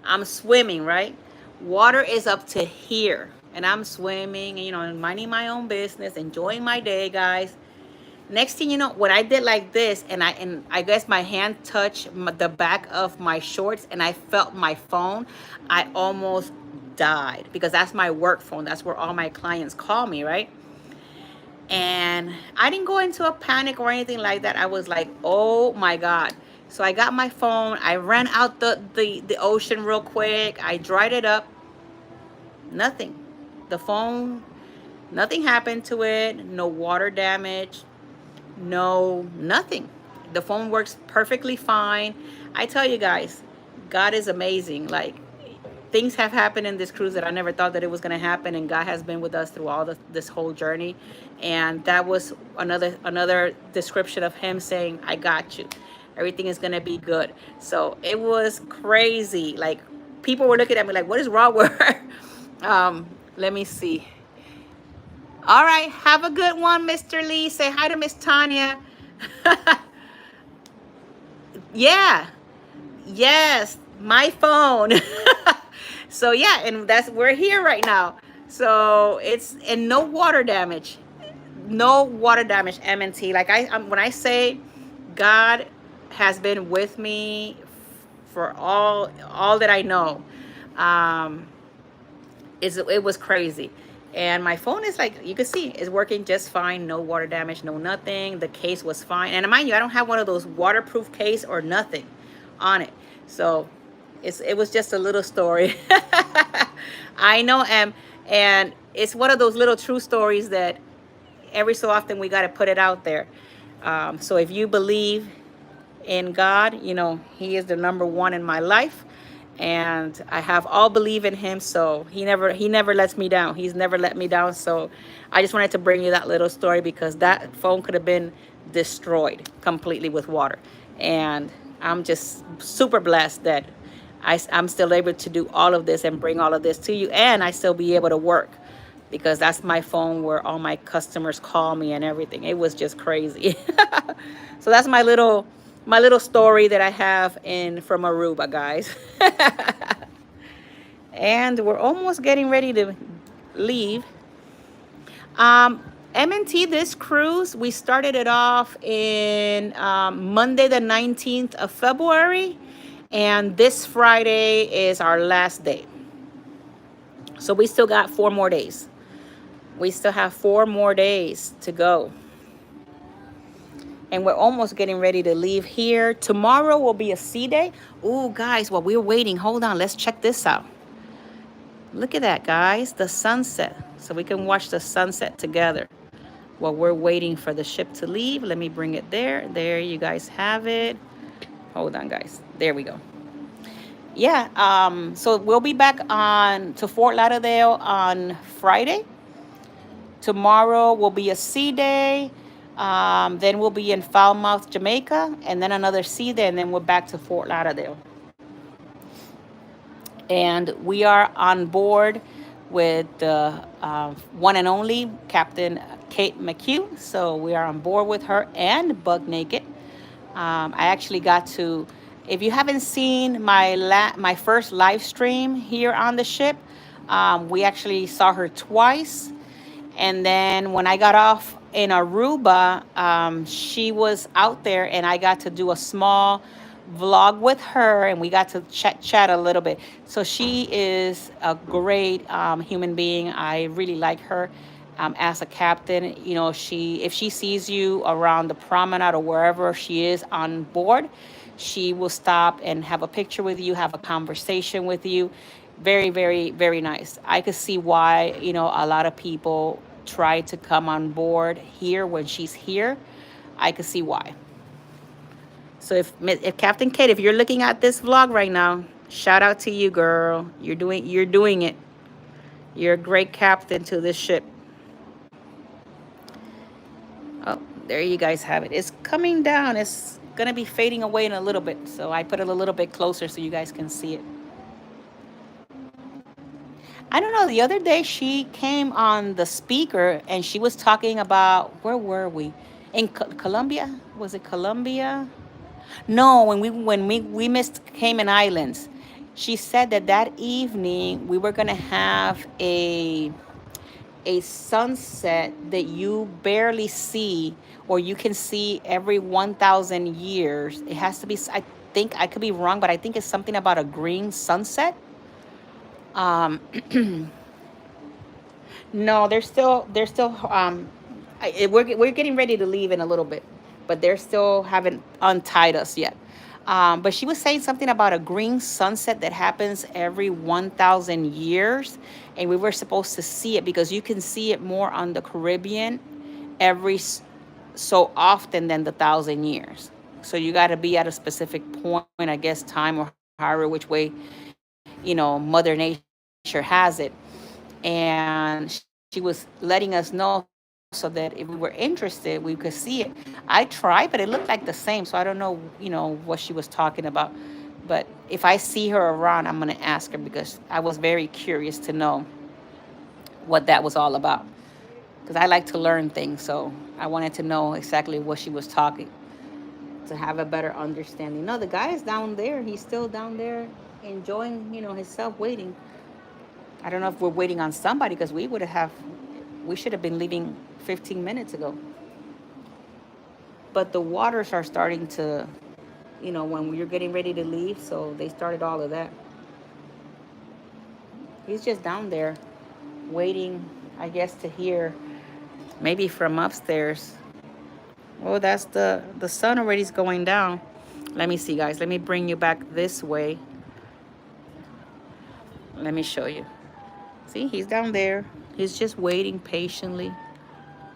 S1: I'm swimming, right? Water is up to here, and I'm swimming, and minding my own business, enjoying my day, guys. Next thing you know, when I did like this, and I guess my hand touched the back of my shorts, and I felt my phone, I almost died because that's my work phone. That's where all my clients call me, right? And I didn't go into a panic or anything like that. I was like, oh my God. So I got my phone. I ran out the ocean real quick. I dried it up. Nothing. The phone, nothing happened to it. No water damage. No, nothing. The phone works perfectly fine. I tell you guys, God is amazing. Like, things have happened in this cruise that I never thought that it was going to happen, and God has been with us through all this whole journey. And that was another description of him saying, I got you. Everything is going to be good. So it was crazy. Like, people were looking at me like, what is wrong with her? Let me see. All right, have a good one, Mr. Lee. Say hi to Miss Tanya. Yeah, yes, my phone. So yeah, and we're here right now. So it's and no water damage, no water damage. M&T. Like when I say God has been with me for all that I know, it was crazy. And my phone is, like you can see, is working just fine. No water damage, no nothing. The case was fine. And mind you, I don't have one of those waterproof case or nothing on it. So it was just a little story. I know, and it's one of those little true stories that every so often we got to put it out there. So if you believe in God, he is the number one in my life. And I have all believe in him, so he never lets me down. He's never let me down. So I just wanted to bring you that little story because that phone could have been destroyed completely with water. And I'm just super blessed that I'm still able to do all of this and bring all of this to you, and I still be able to work because that's my phone where all my customers call me and everything. It was just crazy. So that's my little story that I have from Aruba, guys. And we're almost getting ready to leave. M&T, this cruise, we started it off in Monday the 19th of February, and this Friday is our last day. So we still got 4 more days. We still have 4 more days to go. And we're almost getting ready to leave here. Tomorrow will be a sea day. Ooh, guys, while we're waiting, hold on. Let's check this out. Look at that, guys. The sunset. So we can watch the sunset together while we're waiting for the ship to leave. Let me bring it there. There, you guys have it. Hold on, guys. There we go. Yeah, so we'll be back to Fort Lauderdale on Friday. Tomorrow will be a sea day. Then we'll be in Falmouth, Jamaica, and then another sea day, and then we're back to Fort Lauderdale. And we are on board with the one and only Captain Kate McHugh. So we are on board with her and Bug Naked. I actually got to, if you haven't seen my first live stream here on the ship, we actually saw her twice. And then when I got off in Aruba, she was out there, and I got to do a small vlog with her, and we got to chat a little bit. So she is a great human being. I really like her. As a captain, you know, she if she sees you around the promenade or wherever she is on board, she will stop and have a picture with you, have a conversation with you. Very, very, very nice. I could see why, you know, a lot of people try to come on board here when she's here. I could see why. So if Captain Kate, if you're looking at this vlog right now, shout out to you, girl. You're doing it. You're a great captain to this ship. Oh, there you guys have it. It's coming down. It's gonna be fading away in a little bit. So I put it a little bit closer so you guys can see it. I don't know. The other day she came on the speaker and she was talking about, where were we? In Colombia? Was it Colombia? No, when we missed Cayman Islands. She said that that evening we were gonna have a sunset that you barely see, or you can see every 1,000 years. It has to be. I think I could be wrong, but I think it's something about a green sunset. Um, No, they're still we're getting ready to leave in a little bit, but they're still haven't untied us yet. But she was saying something about a green sunset that happens every 1,000 years, and we were supposed to see it because you can see it more on the Caribbean every so often than the 1,000 years. So you got to be at a specific point, I guess, time or however which way Mother Nature has it. And she was letting us know so that if we were interested, we could see it. I tried, but it looked like the same, so I don't know, what she was talking about. But if I see her around, I'm gonna ask her because I was very curious to know what that was all about. Because I like to learn things, so I wanted to know exactly what she was talking to have a better understanding. No, the guy is down there. He's still down there enjoying, himself waiting. I don't know if we're waiting on somebody because we should have been leaving 15 minutes ago. But the waters are starting to, when we're getting ready to leave, so they started all of that. He's just down there waiting, I guess, to hear maybe from upstairs. Oh, that's the sun already is going down. Let me see, guys. Let me bring you back this way. Let me show you. See, he's down there. He's just waiting patiently.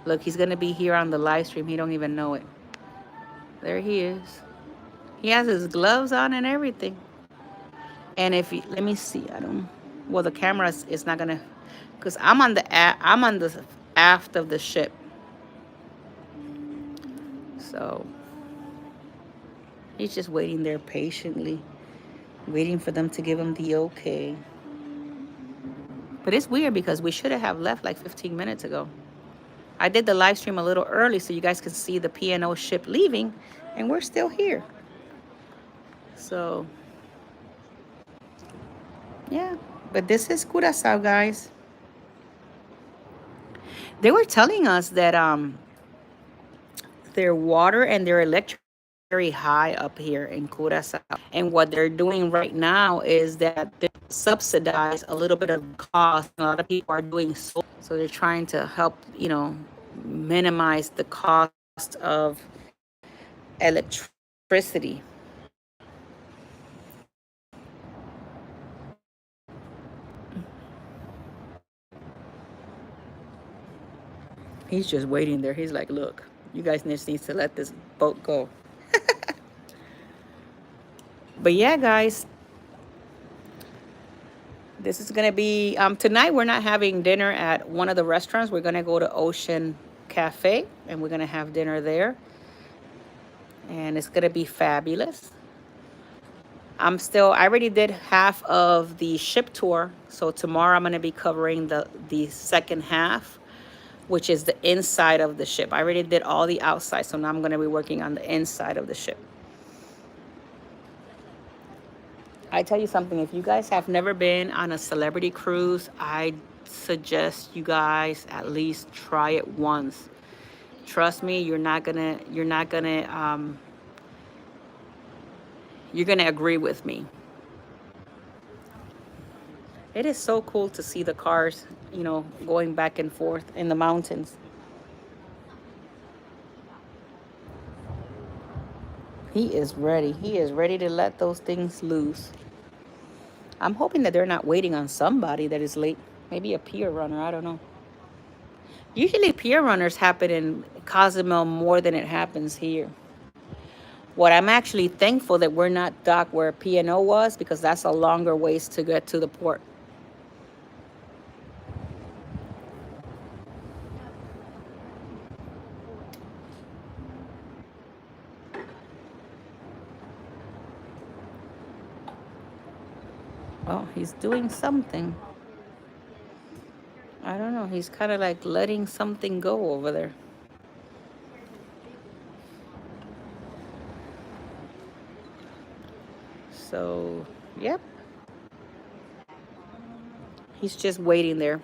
S1: Look, he's going to be here on the live stream. He don't even know it. There he is. He has his gloves on and everything. And let me see. I don't. Well, the camera is not gonna, cause I'm on the aft of the ship. So he's just waiting there patiently, waiting for them to give him the okay. But it's weird because we should have left like 15 minutes ago. I did the live stream a little early so you guys could see the P&O ship leaving, and we're still here. So, yeah. But this is Curaçao, guys. They were telling us that their water and their electric very high up here in Curaçao. And what they're doing right now is that they subsidize a little bit of cost. A lot of people are doing so they're trying to help, minimize the cost of electricity. He's just waiting there. He's like, look, you guys just need to let this boat go. But yeah, guys, this is gonna be tonight. We're not having dinner at one of the restaurants. We're gonna go to Ocean Cafe and we're gonna have dinner there, and it's gonna be fabulous. I already did half of the ship tour, so tomorrow I'm gonna be covering the second half, which is the inside of the ship. I already did all the outside, so now I'm gonna be working on the inside of the ship. I tell you something, if you guys have never been on a celebrity cruise, I suggest you guys at least try it once. Trust me, you're gonna agree with me. It is so cool to see the cars, going back and forth in the mountains. He is ready. He is ready to let those things loose. I'm hoping that they're not waiting on somebody that is late. Maybe a pier runner. I don't know. Usually pier runners happen in Cozumel more than it happens here. What I'm actually thankful that we're not docked where P&O was, because that's a longer ways to get to the port. Oh, he's doing something. I don't know. He's kind of like letting something go over there. So, yep. He's just waiting there.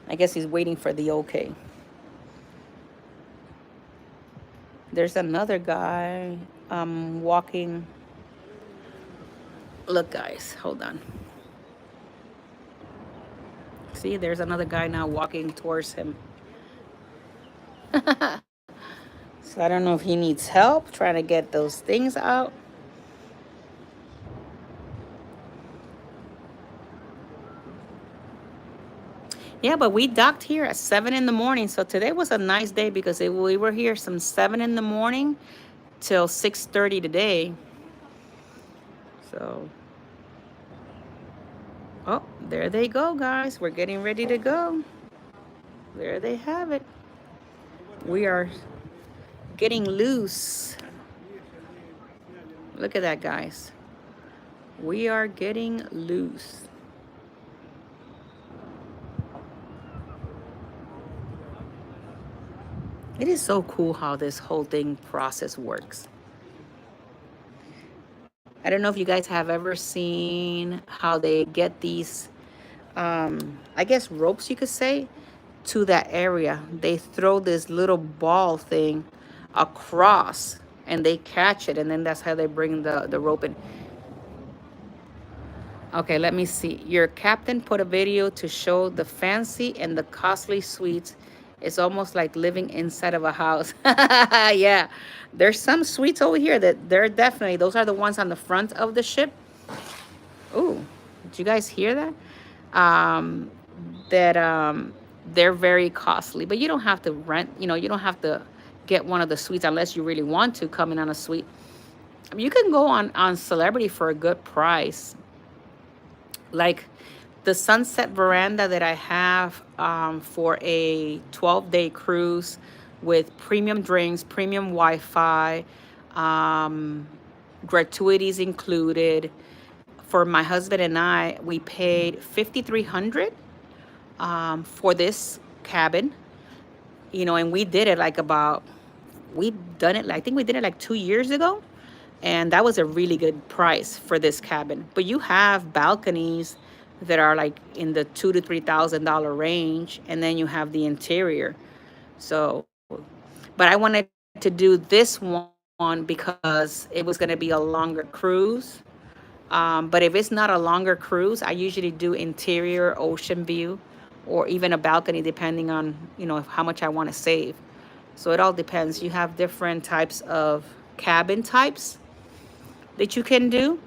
S1: I guess he's waiting for the okay. There's another guy walking. Look, guys, hold on. See, there's another guy now walking towards him. So I don't know if he needs help trying to get those things out. Yeah, but we docked here at 7 in the morning. So today was a nice day because we were here from 7 in the morning till 6:30 today. So, oh, there they go, guys. We're getting ready to go. There they have it. We are getting loose. Look at that, guys. We are getting loose. It is so cool how this whole thing process works. I don't know if you guys have ever seen how they get these, I guess ropes you could say, to that area. They throw this little ball thing across and they catch it, and then that's how they bring the rope in. Okay, let me see. Your captain put a video to show the fancy and the costly suites. It's almost like living inside of a house. Yeah, there's some suites over here that they're definitely, those are the ones on the front of the ship. Ooh, did you guys hear that? Um, that they're very costly, but you don't have to rent, you don't have to get one of the suites unless you really want to come in on a suite. I mean, you can go on Celebrity for a good price. Like the sunset veranda that I have for a 12-day cruise with premium drinks, premium Wi-Fi, gratuities included. For my husband and I, we paid $5,300 for this cabin, and we did it we've done it, I think we did it like 2 years ago. And that was a really good price for this cabin. But you have balconies that are like in the $2,000 to $3,000 range, and then you have the interior. So, but I wanted to do this one because it was going to be a longer cruise. But if it's not a longer cruise, I usually do interior, ocean view, or even a balcony, depending on how much I want to save. So it all depends. You have different types of cabin types that you can do.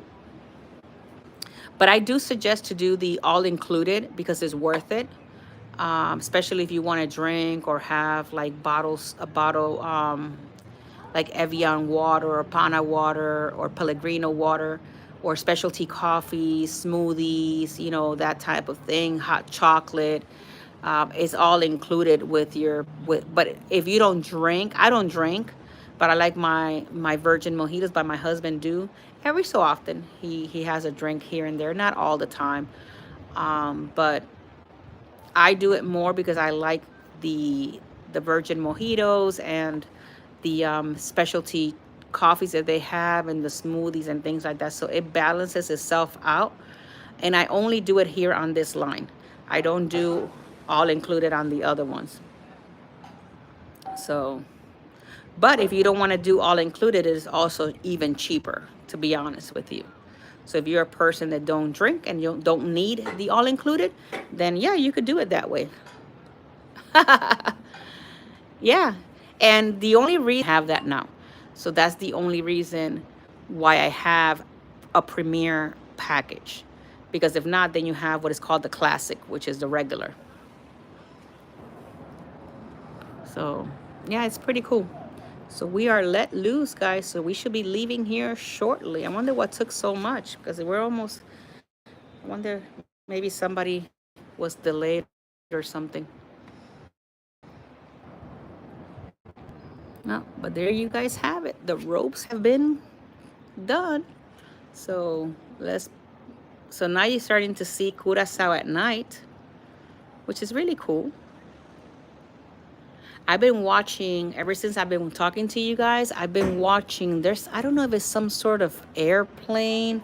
S1: But I do suggest to do the all-included because it's worth it, especially if you want to drink or have like a bottle like Evian water or Pana water or Pellegrino water or specialty coffees, smoothies, that type of thing, hot chocolate. It's all included but if you don't drink, I don't drink, but I like my virgin mojitos, but my husband do. Every so often, he has a drink here and there, not all the time. But I do it more because I like the virgin mojitos and the specialty coffees that they have and the smoothies and things like that. So it balances itself out. And I only do it here on this line. I don't do all included on the other ones. So, but if you don't want to do all included, it is also even cheaper, to be honest with you. So if you're a person that don't drink and you don't need the all included, then yeah, you could do it that way. Yeah. And the only reason I have that now. So that's the only reason why I have a premier package. Because if not, then you have what is called the classic, which is the regular. So yeah, it's pretty cool. So we are let loose, guys. So we should be leaving here shortly. I wonder what took so much, because we're almost, I wonder, maybe somebody was delayed or something. No, but there you guys have it. The ropes have been done. So so now you're starting to see Curaçao at night, which is really cool. I've been watching, ever since I've been talking to you guys, I've been watching, I don't know if it's some sort of airplane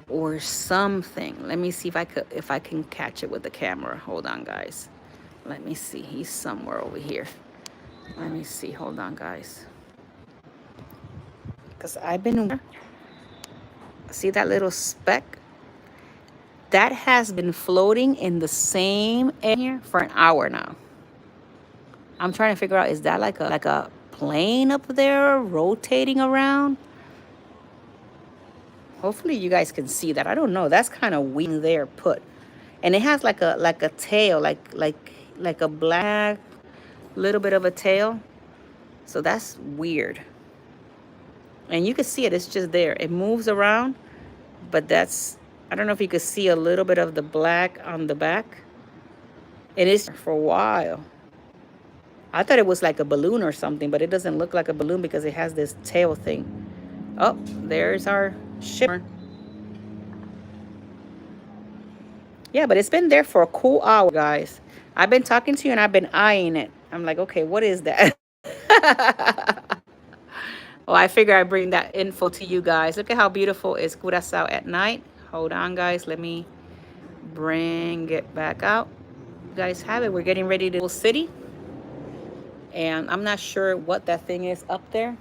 S1: or something. Let me see if I can catch it with the camera. Hold on, guys. Let me see. He's somewhere over here. Let me see. Hold on, guys. Because I've been, see that little speck? That has been floating in the same air for an hour now. I'm trying to figure out, is that like a plane up there rotating around? Hopefully you guys can see that. I don't know. That's kind of weird there put. And it has like a tail, like a black little bit of a tail. So that's weird. And you can see it, it's just there. It moves around, but I don't know if you could see a little bit of the black on the back. It is for a while. I thought it was like a balloon or something, but it doesn't look like a balloon because it has this tail thing. Oh, there's our ship. Yeah, but it's been there for a cool hour, guys. I've been talking to you and I've been eyeing it. I'm like, okay, what is that? Well, I figure I bring that info to you guys. Look at how beautiful is Curaçao at night. Hold on, guys. Let me bring it back out. You guys have it. We're getting ready to go city. And I'm not sure what that thing is up there.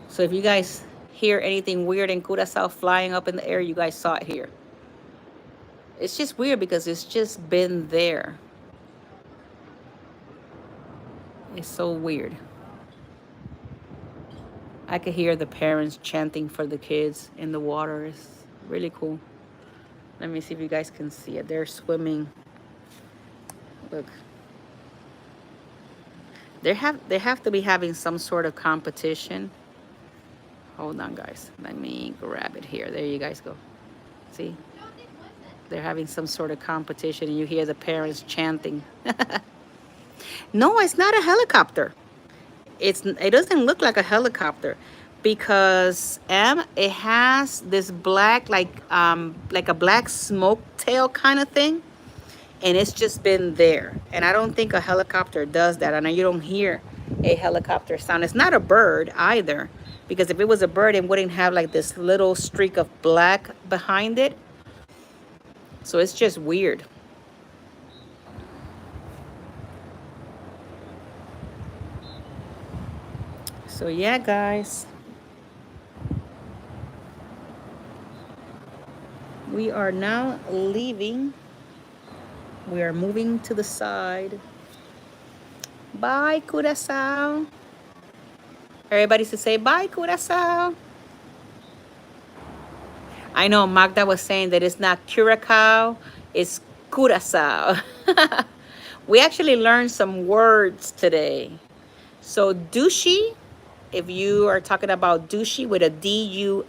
S1: So if you guys hear anything weird in Curaçao flying up in the air, you guys saw it here. It's just weird because it's just been there. It's so weird. I could hear the parents chanting for the kids in the water. It's really cool. Let me see if you guys can see it. They're swimming. Look. They have to be having some sort of competition. Hold on, guys. Let me grab it here. There you guys go. See? They're having some sort of competition and you hear the parents chanting. No, it's not a helicopter. It doesn't look like a helicopter because it has this black like a black smoke tail kind of thing. And it's just been there. And I don't think a helicopter does that. I know you don't hear a helicopter sound. It's not a bird either, because if it was a bird, it wouldn't have like this little streak of black behind it. So it's just weird. So yeah, guys. We are now leaving. We are moving to the side. Bye, Curaçao. Everybody should say bye, Curaçao. I know Magda was saying that it's not Curacao, it's Curaçao. We actually learned some words today. So douchey, if you are talking about douchey with a D-U-S-H-I,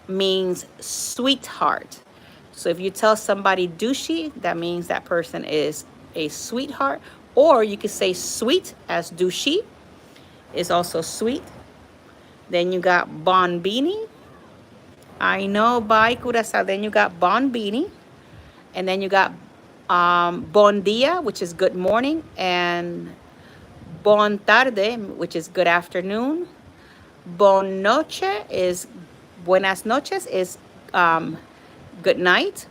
S1: means sweetheart. So if you tell somebody douchey, that means that person is a sweetheart. Or you could say sweet as douchey is also sweet. Then you got bonbini. I know, bye, Curaçao. Then you got bonbini. And then you got bon dia, which is good morning. And bon tarde, which is good afternoon. Bon noche is buenas noches is um, good night.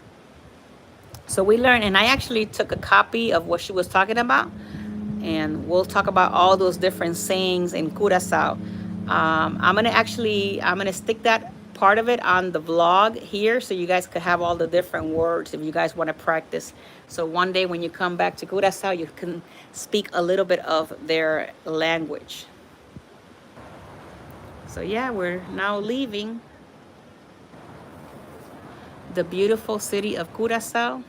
S1: So we learned, and I actually took a copy of what she was talking about, and we'll talk about all those different sayings in Curaçao. I'm gonna stick that part of it on the vlog here, so you guys could have all the different words if you guys want to practice. So one day when you come back to Curaçao, you can speak a little bit of their language. So yeah, we're now leaving the beautiful city of Curaçao.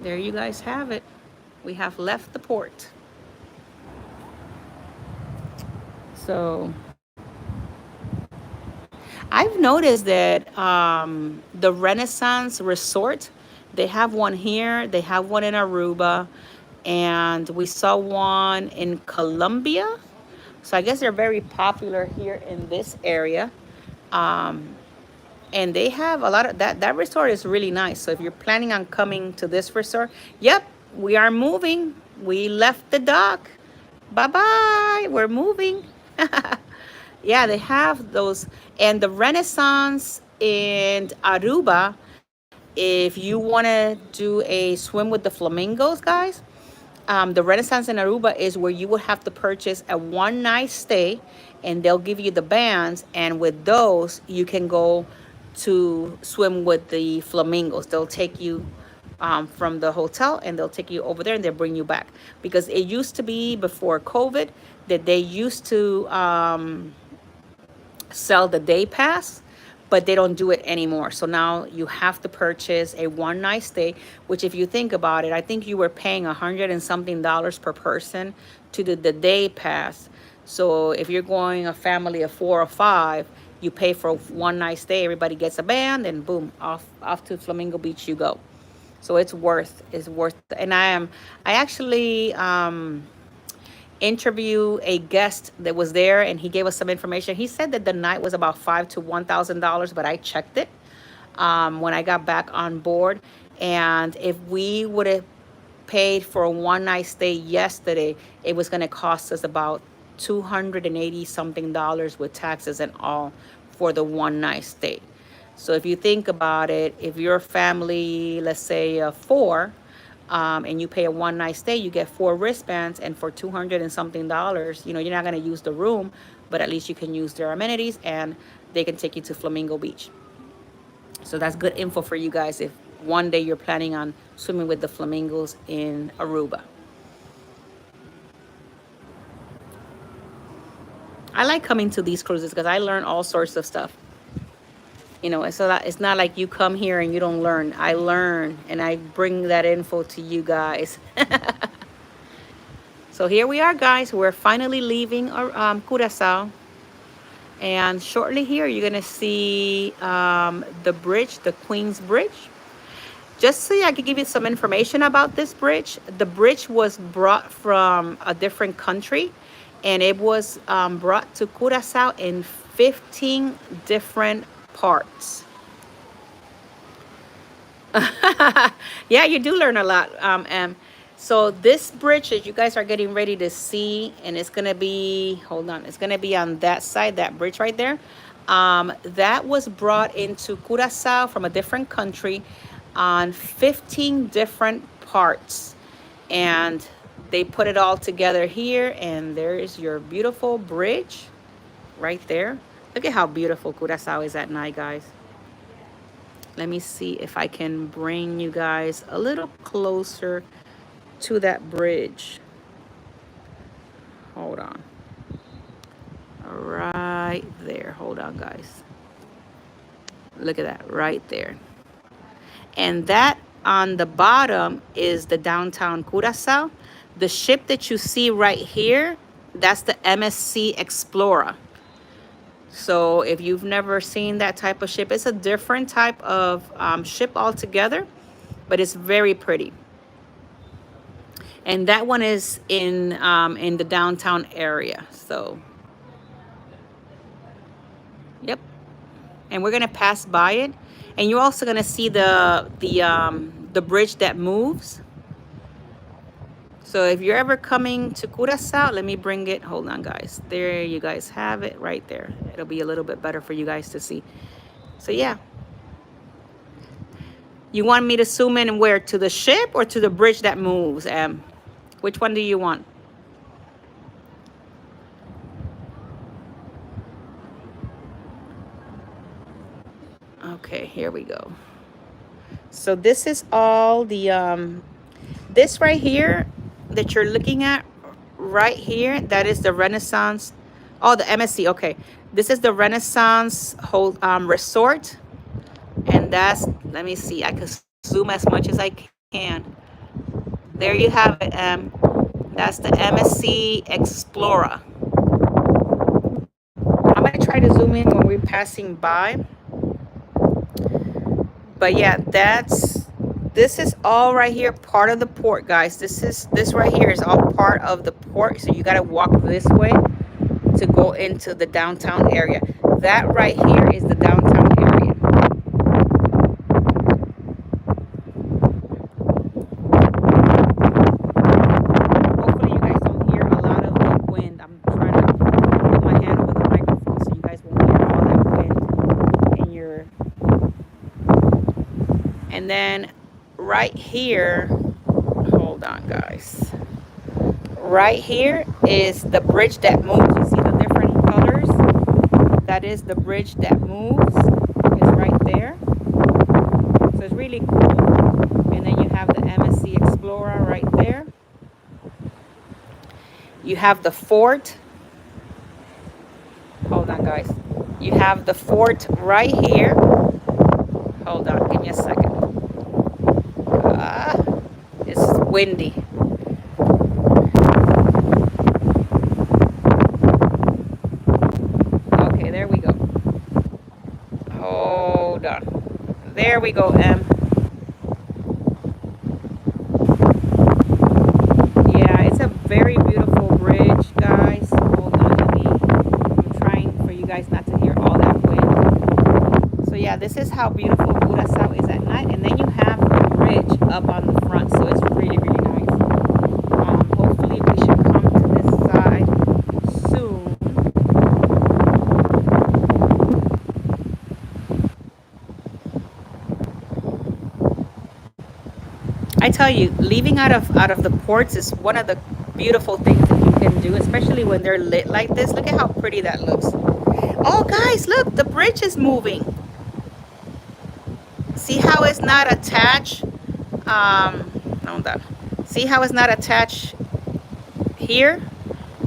S1: There you guys have it. We have left the port. So I've noticed that the Renaissance Resort, they have one here, they have one in Aruba, and we saw one in Colombia. So I guess they're very popular here in this area. Um, and they have a lot of that resort is really nice. So if you're planning on coming to this resort, yep, we are moving. We left the dock. Bye bye. We're moving. Yeah, they have those. And the Renaissance in Aruba, if you want to do a swim with the flamingos, guys, the Renaissance in Aruba is where you would have to purchase a one night stay, and they'll give you the bands. And with those, you can go to swim with the flamingos. They'll take you from the hotel, and they'll take you over there, and they'll bring you back. Because it used to be before COVID that they used to sell the day pass, but they don't do it anymore. So now you have to purchase a one night stay, which if you think about it, I think you were paying 100 and something dollars per person to do the day pass. So if you're going a family of 4 or 5, you pay for a one night stay, everybody gets a band, and boom, off to Flamingo Beach you go. So it's worth, and I actually interview a guest that was there, and he gave us some information. He said that the night was about $5 to $1,000, but I checked it when I got back on board. And if we would have paid for a one night stay yesterday, it was going to cost us about 280 something dollars with taxes and all for the one night stay. So if you think about it, if you're a family, let's say four, and you pay a one night stay, you get 4 wristbands, and for 200 and something dollars, you're not going to use the room, but at least you can use their amenities, and they can take you to Flamingo Beach. So that's good info for you guys if one day you're planning on swimming with the flamingos in Aruba. I like coming to these cruises because I learn all sorts of stuff. It's not like you come here and you don't learn. I learn, and I bring that info to you guys. So here we are, guys. We're finally leaving Curaçao. And shortly here, you're going to see the bridge, the Queen's Bridge. Just so I could give you some information about this bridge, the bridge was brought from a different country, and it was brought to Curaçao in 15 different parts. Yeah, you do learn a lot. So this bridge that you guys are getting ready to see, and it's gonna be, hold on, it's gonna be on that side, that bridge right there. That was brought into Curaçao from a different country on 15 different parts, and they put it all together here, and there is your beautiful bridge right there. Look at how beautiful Curaçao is at night, guys. Let me see if I can bring you guys a little closer to that bridge. Hold on. Right there. Hold on, guys. Look at that right there. And that on the bottom is the downtown Curaçao. The ship that you see right here, that's the MSC Explorer. So if you've never seen that type of ship, it's a different type of ship altogether, but it's very pretty. And that one is in the downtown area. So, yep. And we're gonna pass by it, and you're also gonna see the bridge that moves. So if you're ever coming to Curaçao, let me bring it. Hold on, guys. There you guys have it right there. It'll be a little bit better for you guys to see. So yeah, you want me to zoom in and where? To the ship or to the bridge that moves? Which one do you want? Okay, here we go. So this is all the this right here that you're looking at right here, that is the Renaissance. Oh, the MSC. Okay, this is the Renaissance whole resort, and that's, let me see, I can zoom as much as I can. There you have it. That's the MSC Explorer. I'm gonna try to zoom in when we're passing by. But yeah, this is all right here, part of the port, guys. This right here is all part of the port. So you gotta walk this way to go into the downtown area. That right here is the downtown area. Hopefully you guys don't hear a lot of the wind. I'm trying to put my hand over the microphone so you guys won't hear all that wind in your. And then right here, hold on, guys. Right here is the bridge that moves. You see the different colors? That is the bridge that moves. It's right there. So it's really cool. And then you have the MSC Explorer right there. You have the fort. Hold on, guys. You have the fort right here. Hold on, give me a second. It's windy. Okay, there we go. Hold on. There we go, Em. Yeah, it's a very beautiful bridge, guys. Hold on, I'm trying for you guys not to hear all that wind. So yeah, this is how beautiful Curaçao is at night. And then you have the bridge up on the front, so it's really, really nice. Hopefully we should come to this side soon. I tell you, leaving out of the ports is one of the beautiful things that you can do, especially when they're lit like this. Look at how pretty that looks. Oh, guys, look, the bridge is moving. See how it's not attached? Hold on. See how it's not attached here?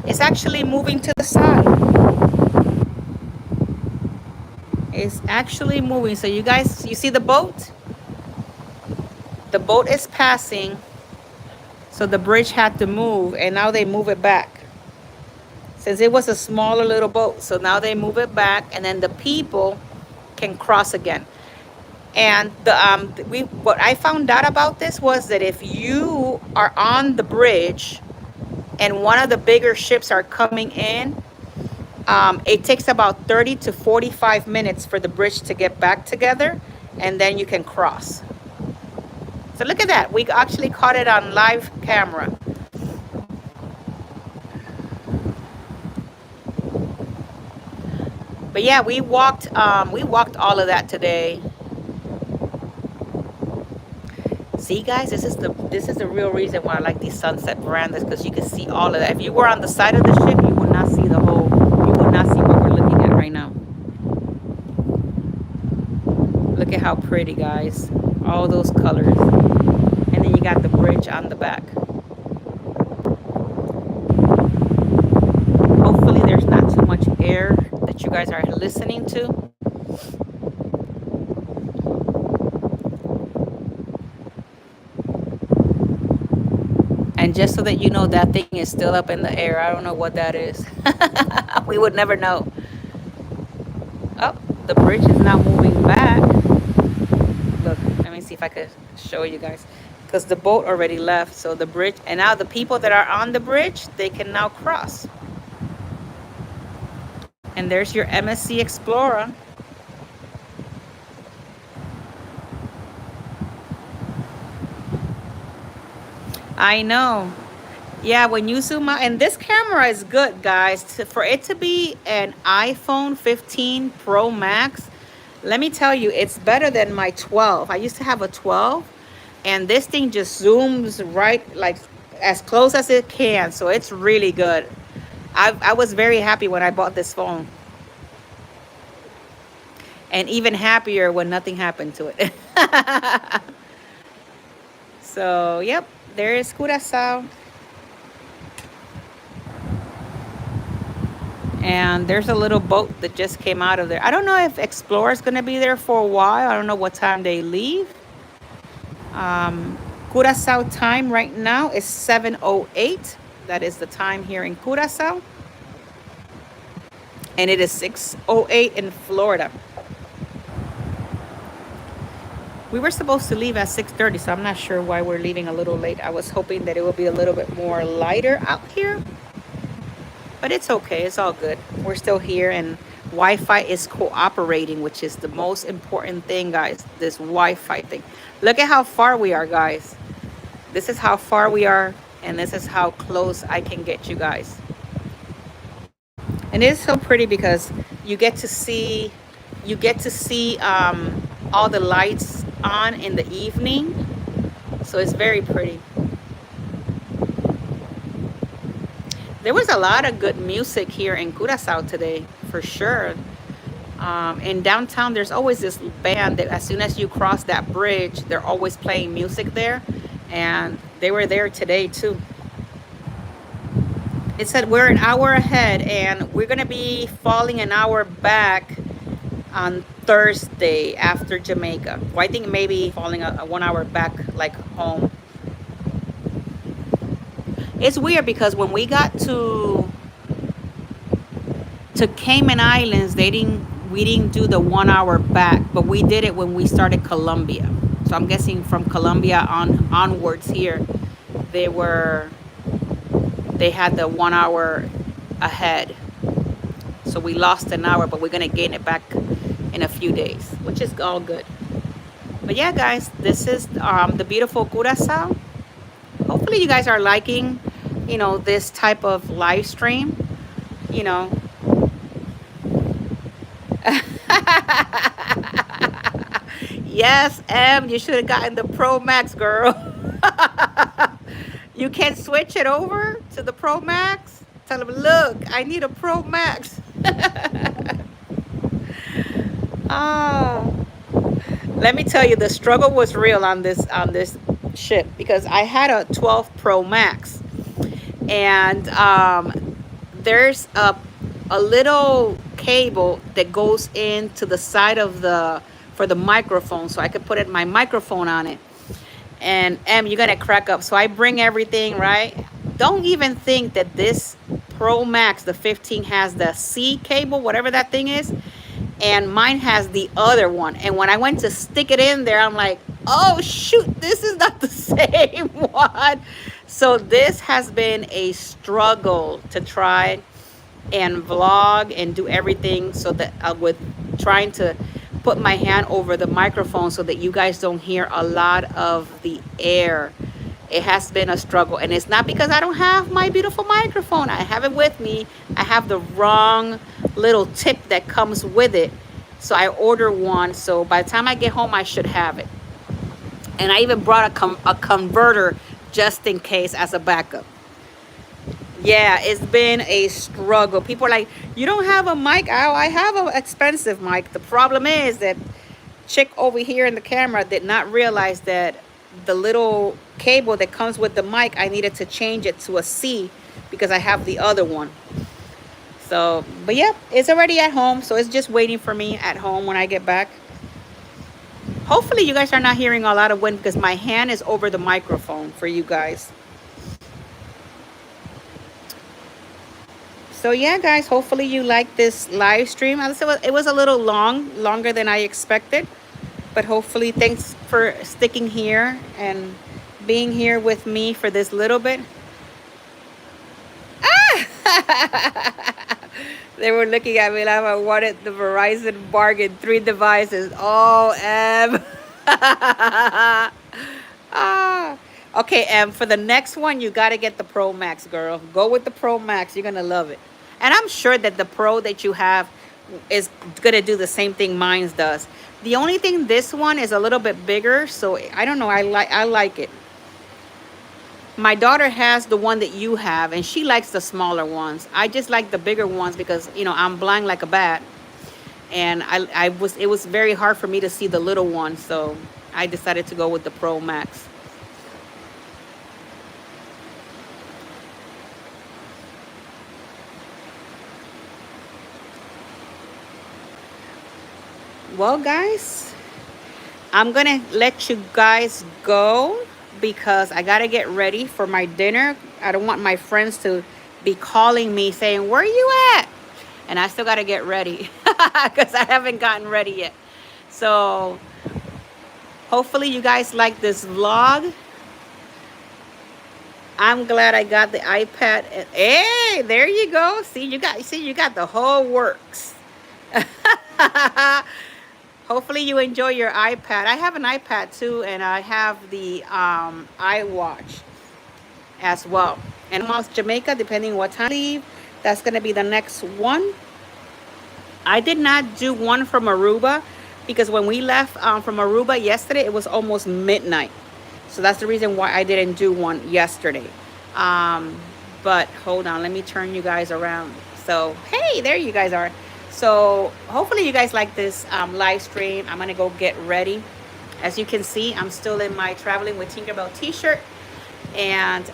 S1: It's actually moving to the side. It's actually moving. So you guys, you see the boat? The boat is passing. So the bridge had to move, and now they move it back. Since it was a smaller little boat, so now they move it back, and then the people can cross again. And what I found out about this was that if you are on the bridge and one of the bigger ships are coming in, it takes about 30 to 45 minutes for the bridge to get back together, and then you can cross. So look at that. We actually caught it on live camera. But yeah, we walked all of that today. See, guys, this is the real reason why I like these sunset verandas, because you can see all of that. If you were on the side of the ship, you would not see you would not see what we're looking at right now. Look at how pretty, guys. All those colors. And then you got the bridge on the back. Hopefully there's not too much air that you guys are listening to. And just so that you know, that thing is still up in the air. I don't know what that is. We would never know. Oh, the bridge is now moving back. Look, let me see if I could show you guys. Because the boat already left. So the bridge, and now the people that are on the bridge, they can now cross. And there's your MSC Explorer. I know. Yeah, when you zoom out, and this camera is good, guys. For it to be an iPhone 15 Pro Max, let me tell you, it's better than my 12. I used to have a 12, and this thing just zooms right, like as close as it can. So it's really good. I was very happy when I bought this phone, and even happier when nothing happened to it. So, yep, there is Curaçao. And there's a little boat that just came out of there. I don't know if Explorer's going to be there for a while. I don't know what time they leave. Curaçao time right now is 7:08. That is the time here in Curaçao. And it is 6:08 in Florida. We were supposed to leave at 6:30, so I'm not sure why we're leaving a little late. I was hoping that it would be a little bit more lighter out here. But it's okay. It's all good. We're still here, and Wi-Fi is cooperating, which is the most important thing, guys. This Wi-Fi thing. Look at how far we are, guys. This is how far we are, and this is how close I can get you guys. And it is so pretty because you get to see, all the lights on in the evening. So it's very pretty. There was a lot of good music here in Curaçao today, for sure. In downtown, there's always this band that as soon as you cross that bridge, they're always playing music there. And they were there today too. It said we're an hour ahead and we're going to be falling an hour back on Thursday after Jamaica. Well, I think maybe falling a 1 hour back, like home. It's weird because when we got to Cayman Islands, we didn't do the 1 hour back, but we did it when we started Colombia. So I'm guessing from Colombia onwards here, they had the 1 hour ahead. So we lost an hour, but we're gonna gain it back in a few days, which is all good. But yeah, guys, this is the beautiful Curaçao. Hopefully you guys are liking, this type of live stream, you know. Yes, you should have gotten the Pro Max, girl. You can switch it over to the Pro Max. Tell them, look, I need a Pro Max. Ah, let me tell you, the struggle was real on this ship because I had a 12 Pro Max, and there's a little cable that goes into the side of for the microphone, so I could put my microphone on it. And you're gonna crack up. So I bring everything, right? Don't even think that this Pro Max, the 15, has the C cable, whatever that thing is, and mine has the other one. And when I went to stick it in there, I'm like, oh shoot, this is not the same one. So this has been a struggle to try and vlog and do everything, so that with trying to put my hand over the microphone so that you guys don't hear a lot of the air. It has been a struggle, and it's not because I don't have my beautiful microphone. I have it with me. I have the wrong little tip that comes with it, so I order one, so by the time I get home I should have it. And I even brought a converter just in case as a backup. Yeah, it's been a struggle. People are like, you don't have a mic? Oh, I have an expensive mic. The problem is that chick over here in the camera did not realize that the little cable that comes with the mic, I needed to change it to a C because I have the other one. So, but yeah, it's already at home. So it's just waiting for me at home when I get back. Hopefully you guys are not hearing a lot of wind because my hand is over the microphone for you guys. So yeah, guys, hopefully you like this live stream. It was a little longer than I expected, but hopefully thanks for sticking here and being here with me for this little bit. They were looking at me like I wanted the Verizon bargain 3 devices. Oh, ah. Okay, and for the next one, you got to get the Pro Max, girl. Go with the Pro Max. You're going to love it. And I'm sure that the Pro that you have is going to do the same thing mine does. The only thing, this one is a little bit bigger, so I don't know. I like it. My daughter has the one that you have, and she likes the smaller ones. I just like the bigger ones because, I'm blind like a bat. And it was very hard for me to see the little one, so I decided to go with the Pro Max. Well, guys, I'm gonna let you guys go because I gotta get ready for my dinner. I don't want my friends to be calling me saying, "Where you at?" And I still gotta get ready because I haven't gotten ready yet. So hopefully you guys like this vlog. I'm glad I got the iPad. Hey, there you go. See, you got the whole works. Hopefully you enjoy your iPad. I have an iPad too, and I have the iWatch as well. And almost Jamaica, depending what time I leave, that's gonna be the next one. I did not do one from Aruba because when we left from Aruba yesterday, it was almost midnight. So that's the reason why I didn't do one yesterday. Um, but hold on, let me turn you guys around. So, hey, there you guys are. So hopefully you guys like this live stream. I'm going to go get ready. As you can see, I'm still in my Traveling with Tinkerbell t-shirt. And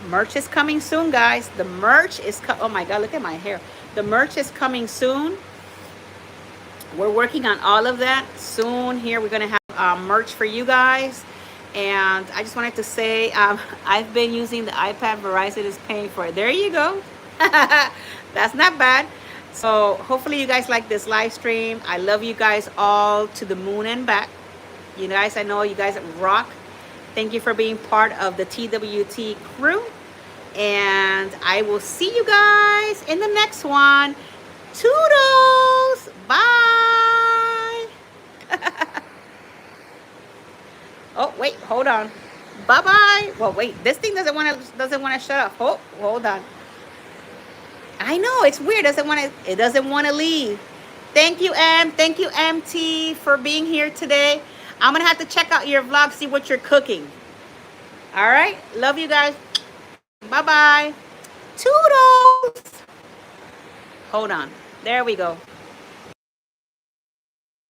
S1: merch is coming soon, guys. The merch is, oh my God, look at my hair. The merch is coming soon. We're working on all of that soon. Here we're going to have merch for you guys. And I just wanted to say I've been using the iPad. Verizon is paying for it. There you go. That's not bad. So hopefully you guys like this live stream. I love you guys all to the moon and back. You guys, I know you guys rock. Thank you for being part of the TWT crew. And I will see you guys in the next one. Toodles. Bye. Oh, wait, hold on. Bye-bye. Well, wait, this thing doesn't want to shut off. Oh, hold on. I know, it's weird. It doesn't want to leave. Thank you, Em. Thank you, MT, for being here today. I'm going to have to check out your vlog, see what you're cooking. All right? Love you guys. Bye-bye. Toodles. Hold on. There we go.